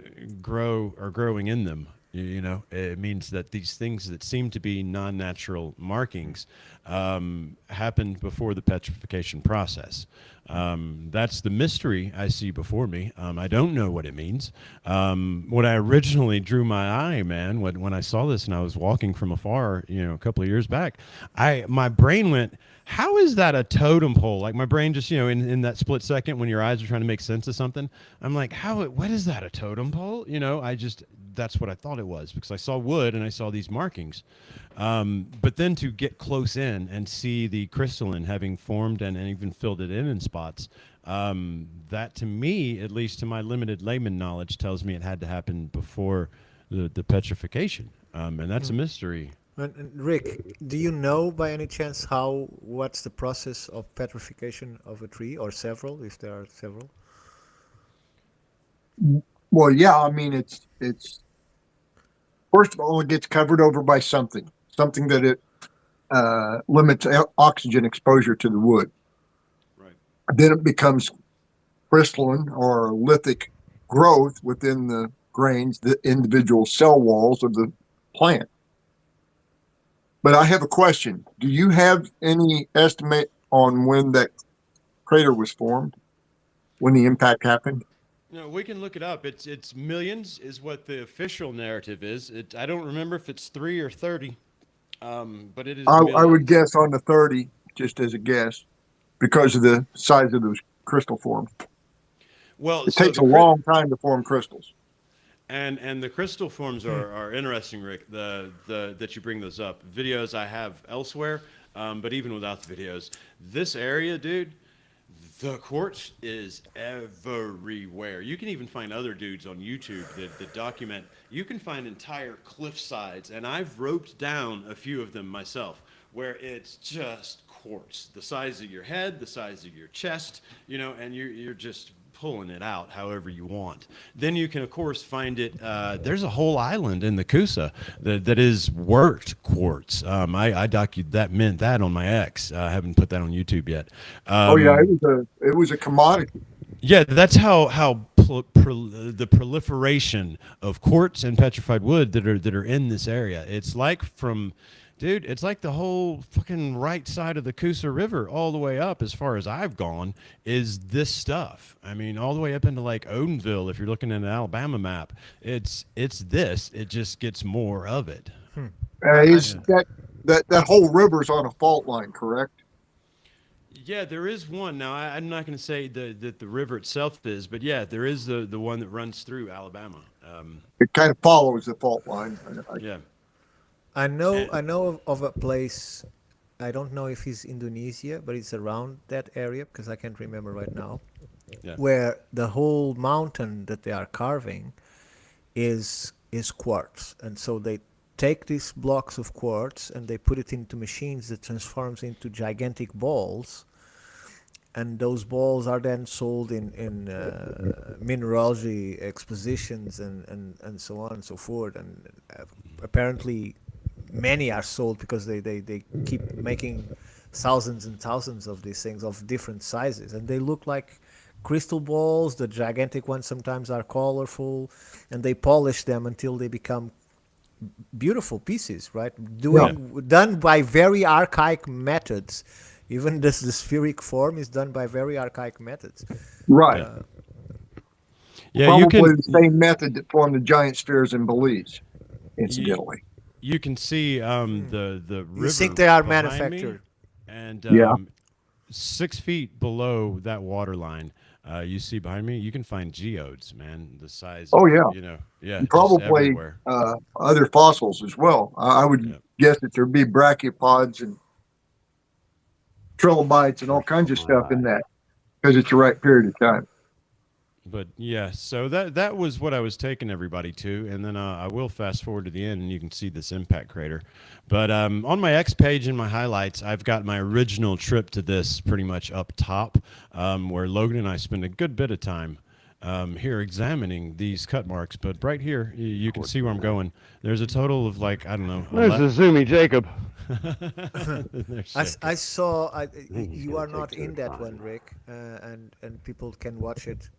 growing in them, it means that these things that seem to be non-natural markings happened before the petrification process. That's the mystery I see before me. I don't know what it means. What I originally drew my eye, man, when I saw this and I was walking from afar, a couple of years back, my brain went, how is that a totem pole? Like my brain just, in that split second when your eyes are trying to make sense of something, I'm like, what is that, a totem pole? That's what I thought it was, because I saw wood and I saw these markings. But then to get close in and see the crystalline having formed and even filled it in spots, that to me, at least to my limited layman knowledge, tells me it had to happen before the petrification. And that's a mystery. And Rick, do you know by any chance what's the process of petrification of a tree, or several, if there are several? Well, yeah, I mean, it's first of all, it gets covered over by something that it limits oxygen exposure to the wood. Right. Then it becomes crystalline or lithic growth within the grains, the individual cell walls of the plant. But I have a question. Do you have any estimate on when that crater was formed, when the impact happened? No, we can look it up. It's millions is what the official narrative is. I don't remember if it's 3 or 30, but it is. I would guess on the 30, just as a guess, because of the size of those crystal forms. Well, it takes a long time to form crystals. And the crystal forms are interesting, Rick. That you bring those up. Videos I have elsewhere, but even without the videos, this area, dude, The quartz is everywhere. You can even find other dudes on YouTube that document. You can find entire cliff sides, and I've roped down a few of them myself, where it's just quartz, the size of your head, the size of your chest, you know, and you're just pulling it out however you want. Then you can, of course, find it. There's a whole island in the Coosa that is worked quartz. I documented that on my X. I haven't put that on YouTube yet. Oh yeah, it was a commodity. Yeah, that's how the proliferation of quartz and petrified wood that are in this area. It's like dude, it's like the whole fucking right side of the Coosa River all the way up, as far as I've gone, is this stuff. I mean, all the way up into like Odenville, if you're looking at an Alabama map, it's this. It just gets more of it. That whole river's on a fault line, correct? Yeah, there is one. Now, I'm not going to say that the river itself is, but yeah, there is the one that runs through Alabama. It kind of follows the fault line. Yeah. I know of a place. I don't know if it's Indonesia, but it's around that area because I can't remember right now. Yeah. Where the whole mountain that they are carving is quartz, and so they take these blocks of quartz and they put it into machines that transforms into gigantic balls, and those balls are then sold in mineralogy expositions and so on and so forth, and apparently many are sold because they keep making thousands and thousands of these things of different sizes, and they look like crystal balls. The gigantic ones sometimes are colorful, and they polish them until they become beautiful pieces, right? Done by very archaic methods. Even the spheric form is done by very archaic methods. Right. Yeah, probably the same method that formed the giant spheres in Belize, incidentally. You can see the river. You think they are behind manufactured? Me, and Yeah. 6 feet below that water line, you see behind me, you can find geodes, man. The size. Oh, of, yeah. You know, yeah. And just probably everywhere. other fossils as well. I would guess that there'd be brachiopods and trilobites and all kinds of stuff in that because it's the right period of time. But yeah, so that was what I was taking everybody to, and then I will fast forward to the end, and you can see this impact crater. But on my X page in my highlights, I've got my original trip to this pretty much up top, where Logan and I spend a good bit of time here examining these cut marks. But right here, you can see where I'm going. There's a total of like, I don't know. There's the zoomy Jacob. I saw. You are not in that one, Rick, and people can watch it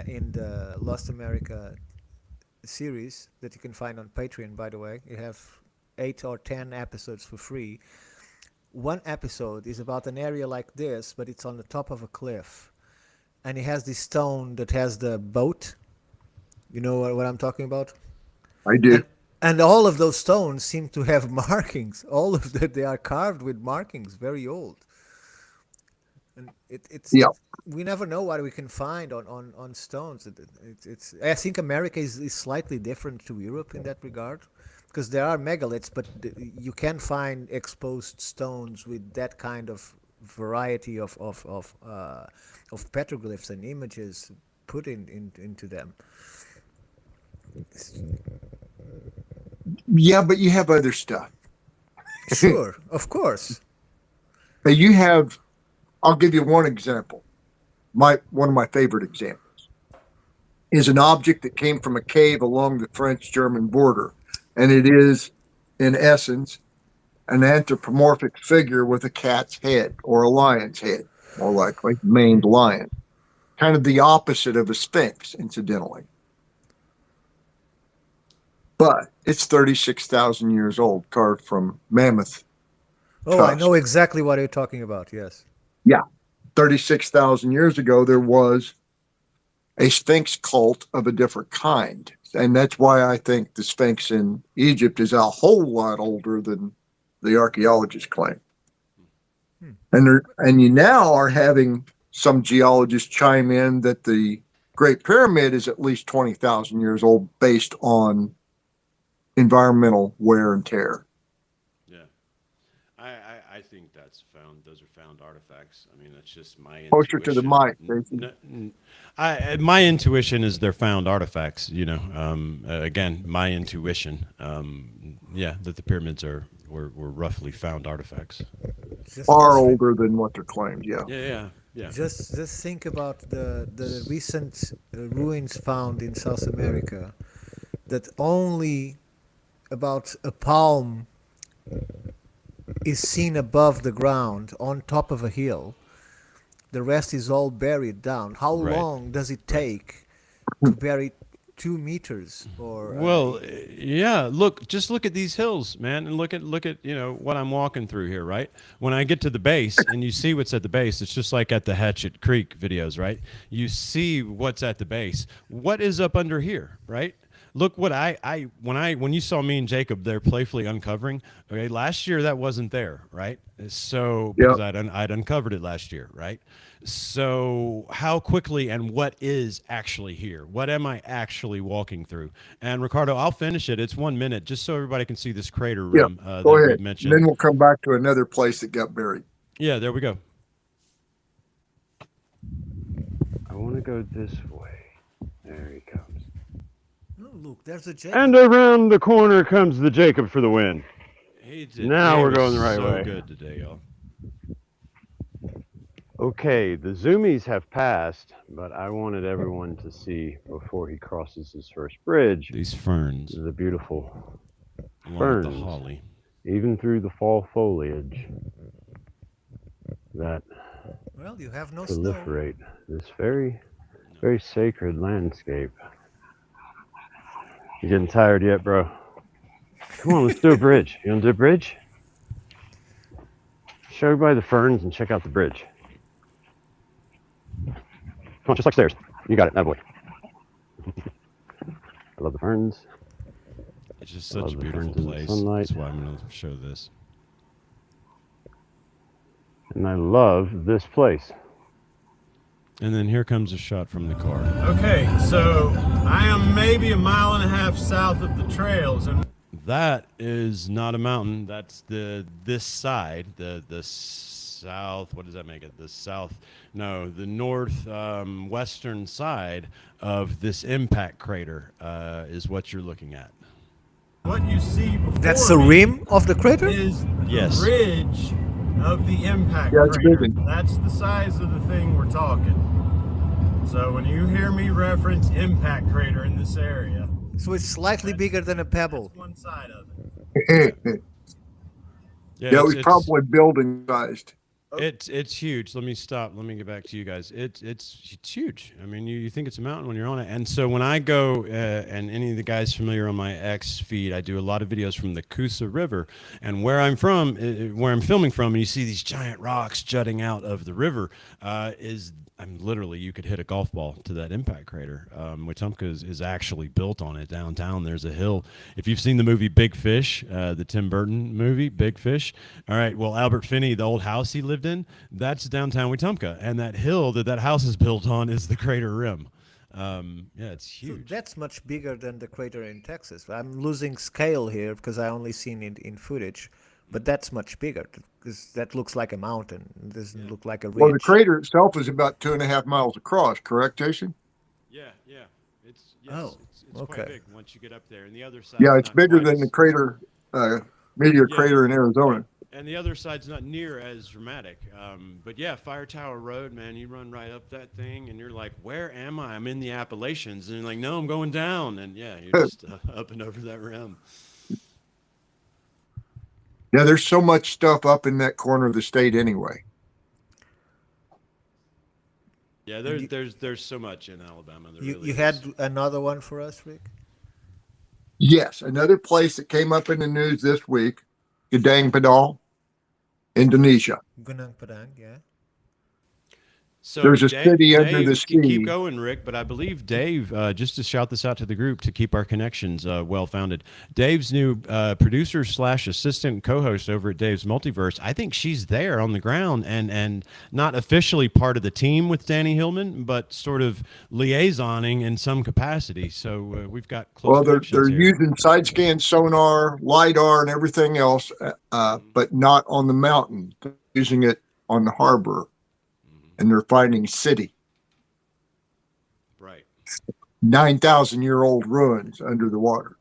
in the Lost America series that you can find on Patreon. By the way, you have 8 or 10 episodes for free. One episode is about an area like this, but it's on the top of a cliff, and it has this stone that has the boat. You know what I'm talking about? I do. And all of those stones seem to have markings. All of them, they are carved with markings, very old. And it's we never know what we can find on stones. I think America is slightly different to Europe in that regard, because there are megaliths, but you can find exposed stones with that kind of variety of petroglyphs and images put into them. Yeah, but you have other stuff. Sure, of course. You have, I'll give you one example. One of my favorite examples is an object that came from a cave along the French-German border. And it is, in essence, an anthropomorphic figure with a cat's head or a lion's head, more likely, maned lion. Kind of the opposite of a sphinx, incidentally. But it's 36,000 years old, carved from mammoth. Oh, tusk. I know exactly what you're talking about, yes. Yeah. 36,000 years ago, there was a sphinx cult of a different kind. And that's why I think the sphinx in Egypt is a whole lot older than the archaeologists claim. And you now are having some geologists chime in that the Great Pyramid is at least 20,000 years old based on environmental wear and tear. Yeah, I think that's found. Those are found artifacts. I mean, that's just my Closer to the intuition. mic, Jason. My intuition is they're found artifacts. Again, my intuition. Yeah, that the pyramids were roughly found artifacts. Far older than what they're claimed. Yeah. Yeah. Just think about the recent ruins found in South America, that only about a palm is seen above the ground on top of a hill. The rest is all buried down. How Right. long does it take to bury 2 meters? Or Well, yeah. Just look at these hills, man, and look at what I'm walking through here, right? When I get to the base and you see what's at the base, it's just like at the Hatchet Creek videos, right? You see what's at the base. What is up under here, right? Look what when you saw me and Jacob there playfully uncovering. Okay, last year that wasn't there, right? So because I'd uncovered it last year, right? So how quickly and what is actually here? What am I actually walking through? And Ricardo, I'll finish it. It's 1 minute, just so everybody can see this crater rim that Go we ahead. mentioned. Then we'll come back to another place that got buried. Yeah, there we go. I want to go this way. There he comes. oh, look, there's a Jacob. And around the corner comes the Jacob for the win. Now He we're was going the right so way. good today, y'all. Okay, the zoomies have passed, but I wanted everyone to see before he crosses his first bridge These ferns, the beautiful along with the ferns. holly. even through the fall foliage that Well, you have no snow. proliferate this very, very sacred landscape. You getting tired yet, bro? Come on, let's do a bridge. You want to do a bridge? Show everybody the ferns and check out the bridge. Come on, just like stairs. You got it, that boy. I love the ferns. It's just I such a love the beautiful ferns in the place. sunlight. That's why I'm going to show this. And I love this place. And then here comes a shot from the car. Okay, so I am maybe a mile and a half south of the trails, and That is not a mountain. That's this side, the south. What does that make it? The north western side of this impact crater is what you're looking at. what you see before That's the me rim of the crater? is the Yes. ridge of the impact Yeah, it's crater. big. That's the size of the thing we're talking. So when you hear me reference impact crater in this area, So it's slightly bigger than a pebble. one side of it. Yeah, it was probably building sized. It's huge. Let me stop. Let me get back to you guys. It's huge. I mean, you think it's a mountain when you're on it. And so when I go, and any of the guys familiar on my X feed, I do a lot of videos from the Coosa River, and where I'm from, where I'm filming from, and you see these giant rocks jutting out of the river, literally, you could hit a golf ball to that impact crater. Wetumpka is actually built on it downtown. There's a hill. If you've seen the movie Big Fish, the Tim Burton movie, Big Fish. All right, well, Albert Finney, the old house he lived in, that's downtown Wetumpka. And that hill that house is built on is the crater rim. It's So huge. that's much bigger than the crater in Texas. I'm losing scale here because I only seen it in footage, but that's much bigger because that looks like a mountain. It doesn't look like a ridge. Well, the crater itself is about 2.5 miles across, correct, Jason? Yeah. It's Oh, it's okay. quite big once you get up there. And the other side. Yeah, it's bigger than the crater, meteor Yeah. crater in Arizona. And the other side's not near as dramatic. But yeah, Fire Tower Road, man, you run right up that thing and you're like, where am I? I'm in the Appalachians. And you're like, no, I'm going down. And yeah, you're just up and over that rim. Yeah, there's so much stuff up in that corner of the state anyway. Yeah, there's so much in Alabama. There You really you is. had another one for us, Rick? Yes, another place that came up in the news this week, Gedang Padal, Indonesia. Gunung Padang, yeah. So There's a city under the Keep sea. going, Rick, but I believe Dave, just to shout this out to the group to keep our connections well-founded, Dave's new producer / assistant co-host over at Dave's Multiverse, I think she's there on the ground and not officially part of the team with Danny Hillman, but sort of liaisoning in some capacity. So we've got close Well, they're connections here. using side scan sonar, LiDAR, and everything else, but not on the mountain. They're using it on the harbor, and they're finding city. Right. 9,000-year-old ruins under the water.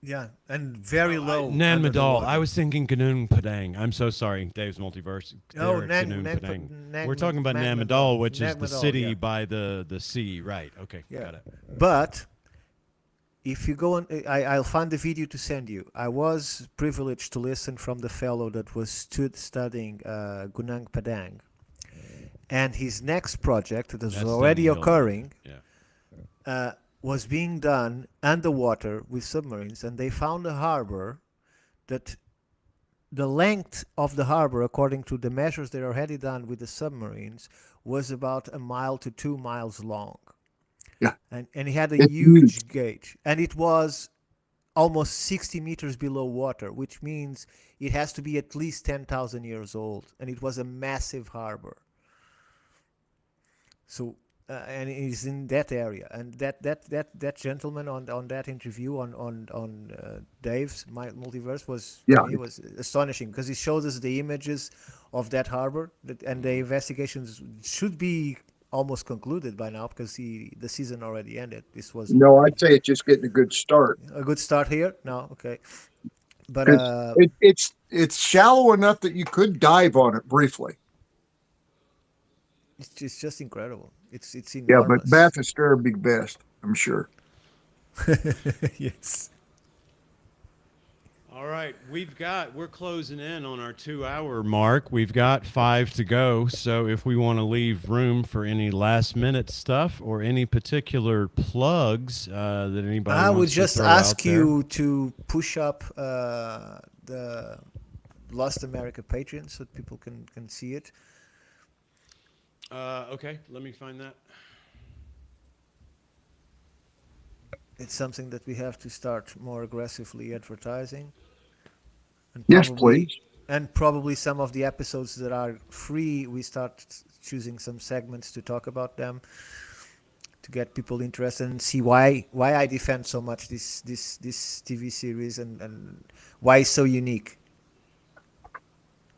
Yeah, and very low. Nan under the Madal. water. I was thinking Gunung Padang. I'm so sorry, Dave's Multiverse. Oh, There, Gunung Padang. We're talking about Nan Madal, which is the city yeah. by the sea. Right. Okay. Yeah. Got it. But if you go on, I'll find the video to send you. I was privileged to listen from the fellow that was studying Gunung Padang. And his next project that is That's already Danny Hillman. occurring Yeah. was being done underwater with submarines. And they found a harbor that the length of the harbor, according to the measures that are already done with the submarines, was about 1 mile to 2 miles long. Yeah. And it had a It's huge gauge. And it was almost 60 meters below water, which means it has to be at least 10,000 years old. And it was a massive harbor. So, and it's in that area. And that gentleman on that interview on Dave's Multiverse was, Yeah. to me, was astonishing, because he showed us the images of that harbor, and the investigations should be almost concluded by now, because the season already ended. This was No, I'd say it's just getting a good start. a good start here. No, okay, but 'Cause it's shallow enough that you could dive on it briefly. it's just incredible. It's Yeah, enormous. but Bath is still big best, I'm sure. Yes. All right, we're closing in on our 2-hour mark. We've got 5 to go. So if we want to leave room for any last minute stuff or any particular plugs that anybody I wants would to just throw ask out there. you to push up the Lost America Patreon so that people can see it. Okay, let me find that. It's something that we have to start more aggressively advertising. And Yes, please. And probably some of the episodes that are free, we start choosing some segments to talk about them, to get people interested and see why I defend so much this TV series and why it's so unique.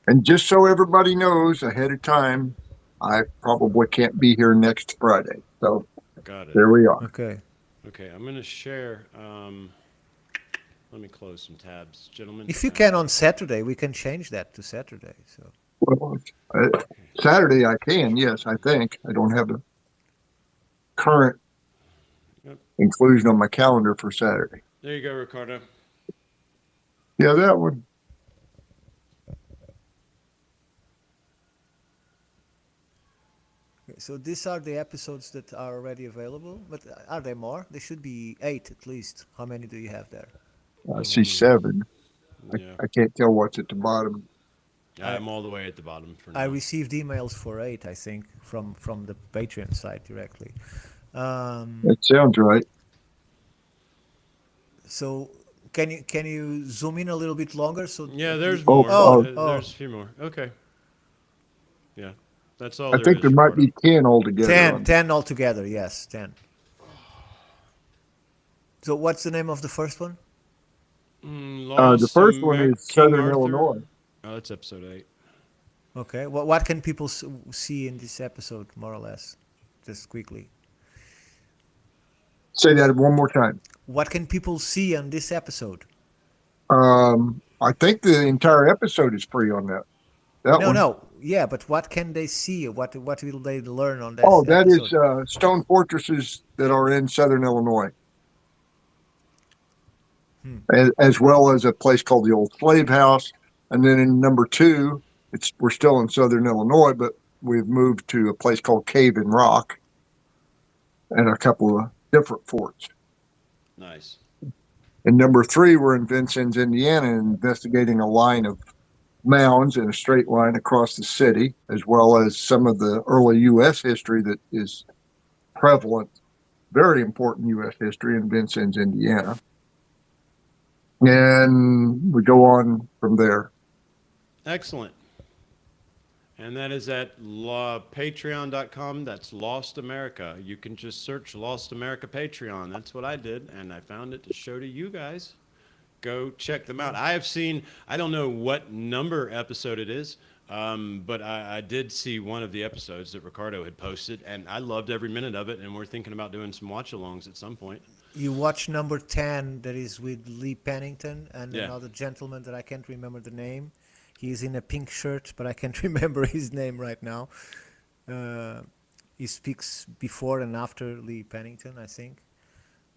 And just so everybody knows ahead of time, I probably can't be here next Friday. So Got it. there we are. Okay. Okay, I'm going to share. Let me close some tabs, gentlemen. If you can on Saturday, we can change that to Saturday. So Well, Saturday I can, yes, I think. I don't have a current Yep. inclusion on my calendar for Saturday. There you go, Ricardo. Yeah, that would. So these are the episodes that are already available, but are there more? There should be 8 at least. How many do you have there? I see 7. Yeah, I can't tell what's at the bottom. I'm all the way at the bottom for now. I received emails for 8, I think, from the Patreon site directly. That sounds right. So can you zoom in a little bit longer? So Yeah, there's Oh, more. oh, There's a few more. Okay. Yeah, that's all I think there might be 10 altogether. 10 altogether. Yes, 10. So what's the name of the first one? The first one is Southern Illinois. Oh, that's episode 8. Okay. What can people see in this episode, more or less, just quickly? Say that one more time. What can people see on this episode? I think the entire episode is free on that. No. Yeah, but what can they see? What will they learn on that? Oh, that episode? is stone fortresses that are in Southern Illinois, as well as a place called the Old Slave House. And then in number 2, we're still in Southern Illinois, but we've moved to a place called Cave and Rock, and a couple of different forts. Nice. In number 3, we're in Vincennes, Indiana, investigating a line of mounds in a straight line across the city, as well as some of the early U.S. history that is prevalent, very important U.S. history in Vincennes, Indiana. And we go on from there. Excellent. And that is at patreon.com. That's Lost America. You can just search Lost America Patreon. That's what I did, and I found it to show to you guys. Go check them out. I have seen, I don't know what number episode it is, but I did see one of the episodes that Ricardo had posted, and I loved every minute of it, and we're thinking about doing some watch-alongs at some point. You watch number 10, that is with Lee Pennington and another gentleman that I can't remember the name. He's in a pink shirt, but I can't remember his name right now. He speaks before and after Lee Pennington, I think.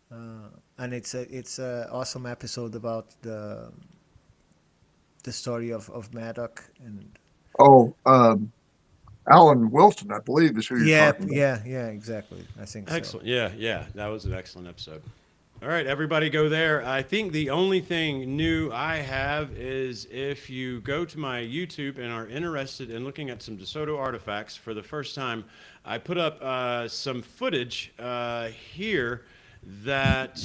And it's a awesome episode about the story of Maddock and Alan Wilson, I believe, is who you're talking about. Yeah, exactly. I think excellent. So. Yeah, that was an excellent episode. All right, everybody go there. I think the only thing new I have is if you go to my YouTube and are interested in looking at some De Soto artifacts for the first time, I put up some footage here that,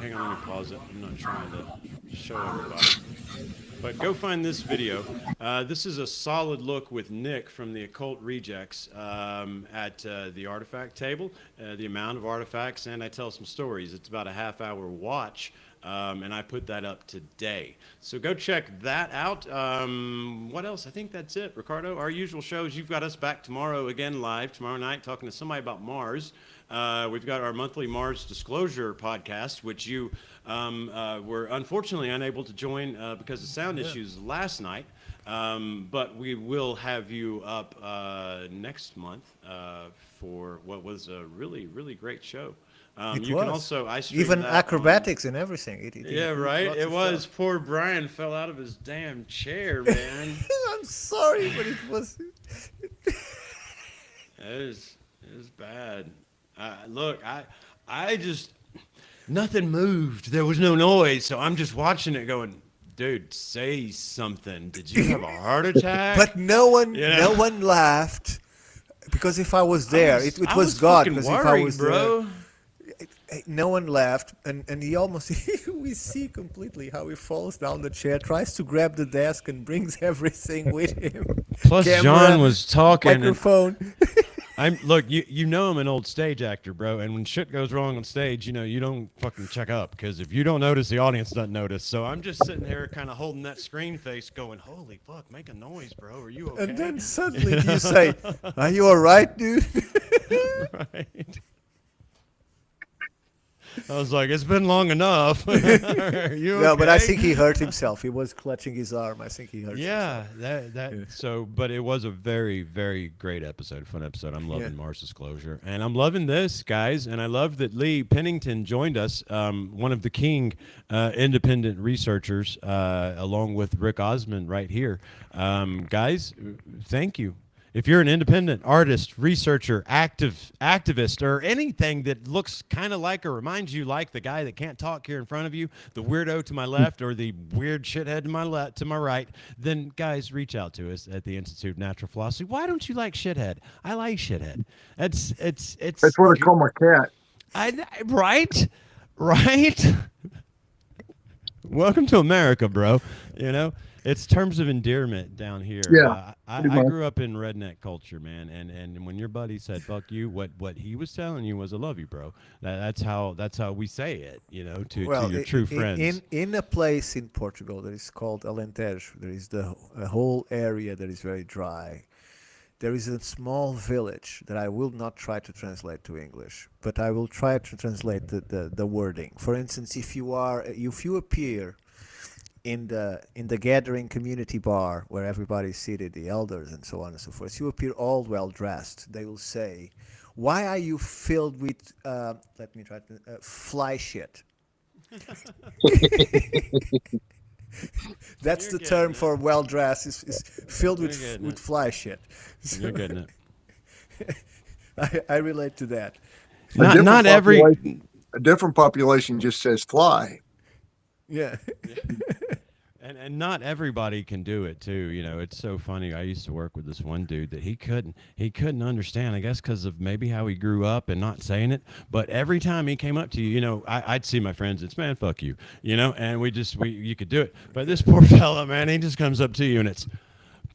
hang on, let me pause it. I'm not trying to show everybody. But go find this video. This is a solid look with Nick from the Occult Rejects at the artifact table, the amount of artifacts, and I tell some stories. It's about a half-hour watch, and I put that up today. So go check that out. What else? I think that's it. Ricardo, our usual shows. You've got us back tomorrow again live, tomorrow night, talking to somebody about Mars. We've got our monthly Mars Disclosure podcast, which you were unfortunately unable to join because of sound issues last night. But we will have you up next month for what was a really, really great show. You can also even acrobatics and everything. It was. Stuff. Poor Brian fell out of his damn chair, man. I'm sorry, but it was. It was bad. Look, I just, nothing moved. There was no noise, so I'm just watching it going, dude, say something. Did you have a heart attack? But no one laughed, because if I was there, it was God. Because if I was bro. There, no one laughed, and he almost, we see completely how he falls down the chair, tries to grab the desk, and brings everything with him. Plus, Camera, John was talking. Microphone. Look, you know I'm an old stage actor, bro, and when shit goes wrong on stage, you don't fucking check up, because if you don't notice, the audience doesn't notice. So I'm just sitting there kind of holding that screen face going, holy fuck, make a noise, bro, are you okay? And then suddenly you say, are you all right, dude? Right. I was like, it's been long enough. Are you No, okay? But I think he hurt himself. He was clutching his arm. I think he hurt himself. So, but it was a very, very great episode, fun episode. I'm loving Mars Disclosure. And I'm loving this, guys. And I love that Lee Pennington joined us, one of the king independent researchers, along with Rick Osmond right here. Guys, thank you. If you're an independent artist, researcher, activist, or anything that looks kind of like or reminds you like the guy that can't talk here in front of you, the weirdo to my left, or the weird shithead to my right, then guys, reach out to us at the Institute of Natural Philosophy. Why don't you like shithead? I like shithead. It's. That's what I call my cat. Right. Welcome to America, bro. It's terms of endearment down here. Yeah, I grew up in redneck culture, man, and when your buddy said "fuck you," what he was telling you was "I love you, bro." That's how we say it, to your true friends. In a place in Portugal that is called Alentejo, there is a whole area that is very dry. There is a small village that I will not try to translate to English, but I will try to translate the wording. For instance, if you appear in the gathering community bar where everybody's seated, the elders and so on and so forth, you appear all well dressed. They will say, "Why are you filled with fly shit?" That's the term for well dressed. Is filled with fly shit. So You're getting it. I relate to that. Not every. A different population just says fly. Yeah. And not everybody can do it too. You know, it's so funny. I used to work with this one dude that he couldn't understand. I guess because of maybe how he grew up and not saying it. But every time he came up to you, you know, I'd see my friends. It's man, fuck you, you know. And you could do it. But this poor fella, man, he just comes up to you and it's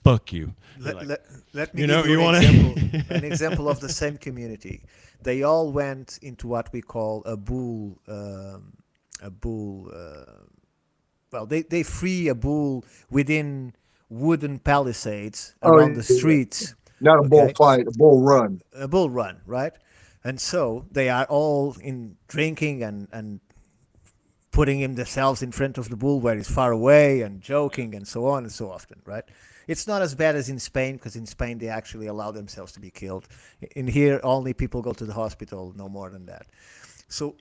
fuck you. Let me you know, give you you an want example, an example of the same community. They all went into what we call a bull. Well, they free a bull within wooden palisades around the streets. Not a bull fight, a bull run. A bull run, right? And so they are all in drinking and putting themselves in front of the bull where he's far away and joking and so on and so often, right? It's not as bad as in Spain, because in Spain they actually allow themselves to be killed. In here, only people go to the hospital, no more than that. So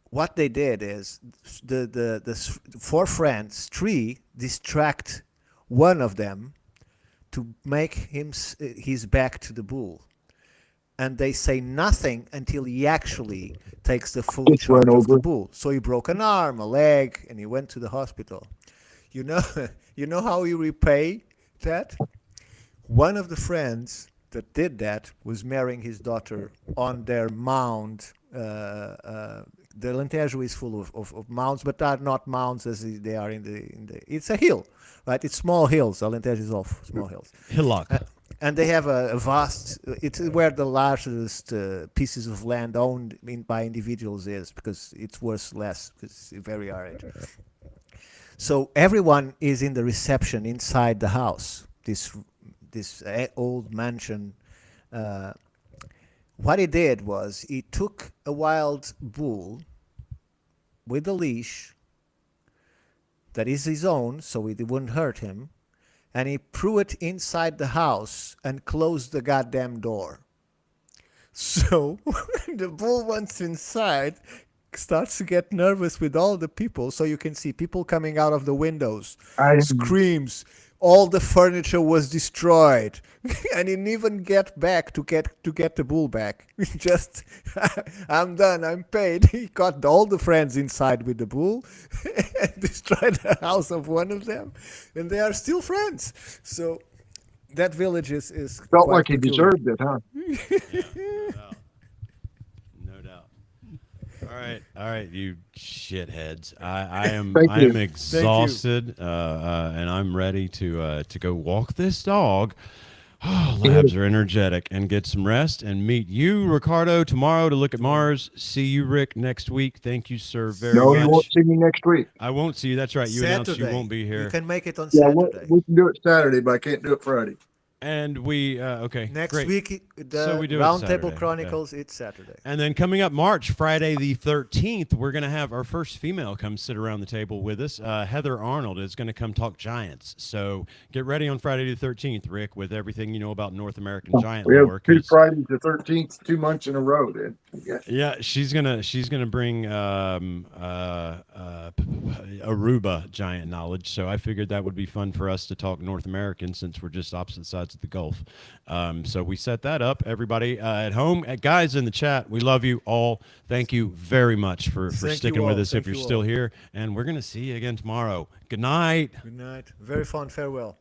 what they did is the four friends, three, distract one of them to make his back to the bull. And they say nothing until he actually takes the full charge of the bull. So he broke an arm, a leg, and he went to the hospital. You know how you repay that? One of the friends that did that was marrying his daughter on their mound. The Alentejo is full of mounds, but are not mounds as they are in the. It's a hill, right? It's small hills. Alentejo is all small hills. Hillock. And they have a vast. It's where the largest pieces of land owned by individuals is, because it's worth less, because it's very arid. So everyone is in the reception inside the house. This old mansion. What he did was he took a wild bull with a leash that is his own, so it wouldn't hurt him, and he threw it inside the house and closed the goddamn door. So the bull, once inside, starts to get nervous with all the people. So you can see people coming out of the windows, screams. All the furniture was destroyed, and he didn't even get back to get the bull back. Just, I'm done, I'm paid. He got all the friends inside with the bull and destroyed the house of one of them, and they are still friends. So that village is felt like he deserved it, huh? No doubt. All right, you shitheads. I am exhausted, and I'm ready to go walk this dog. Oh, labs are energetic, and get some rest, and meet you, Ricardo, tomorrow to look at Mars. See you, Rick, next week. Thank you, sir, very much. No, you won't see me next week. I won't see you. That's right. You announced you won't be here. You can make it on Saturday. We can do it Saturday, but I can't do it Friday. And we, okay, next great. week, the So we do it Roundtable Saturday. Chronicles, it's Saturday. And then coming up March, Friday the 13th, we're going to have our first female come sit around the table with us. Heather Arnold is going to come talk giants. So get ready on Friday the 13th, Rick, with everything you know about North American giant we lore. have two Fridays the 13th, 2 months in a row, dude. Yeah, she's gonna bring Aruba giant knowledge. So I figured that would be fun for us to talk North American, since we're just opposite sides of the Gulf. So we set that up. Everybody at home, guys in the chat, we love you all. Thank you very much for sticking with us if you're still here. And we're gonna see you again tomorrow. Good night. Good night. Very fun farewell.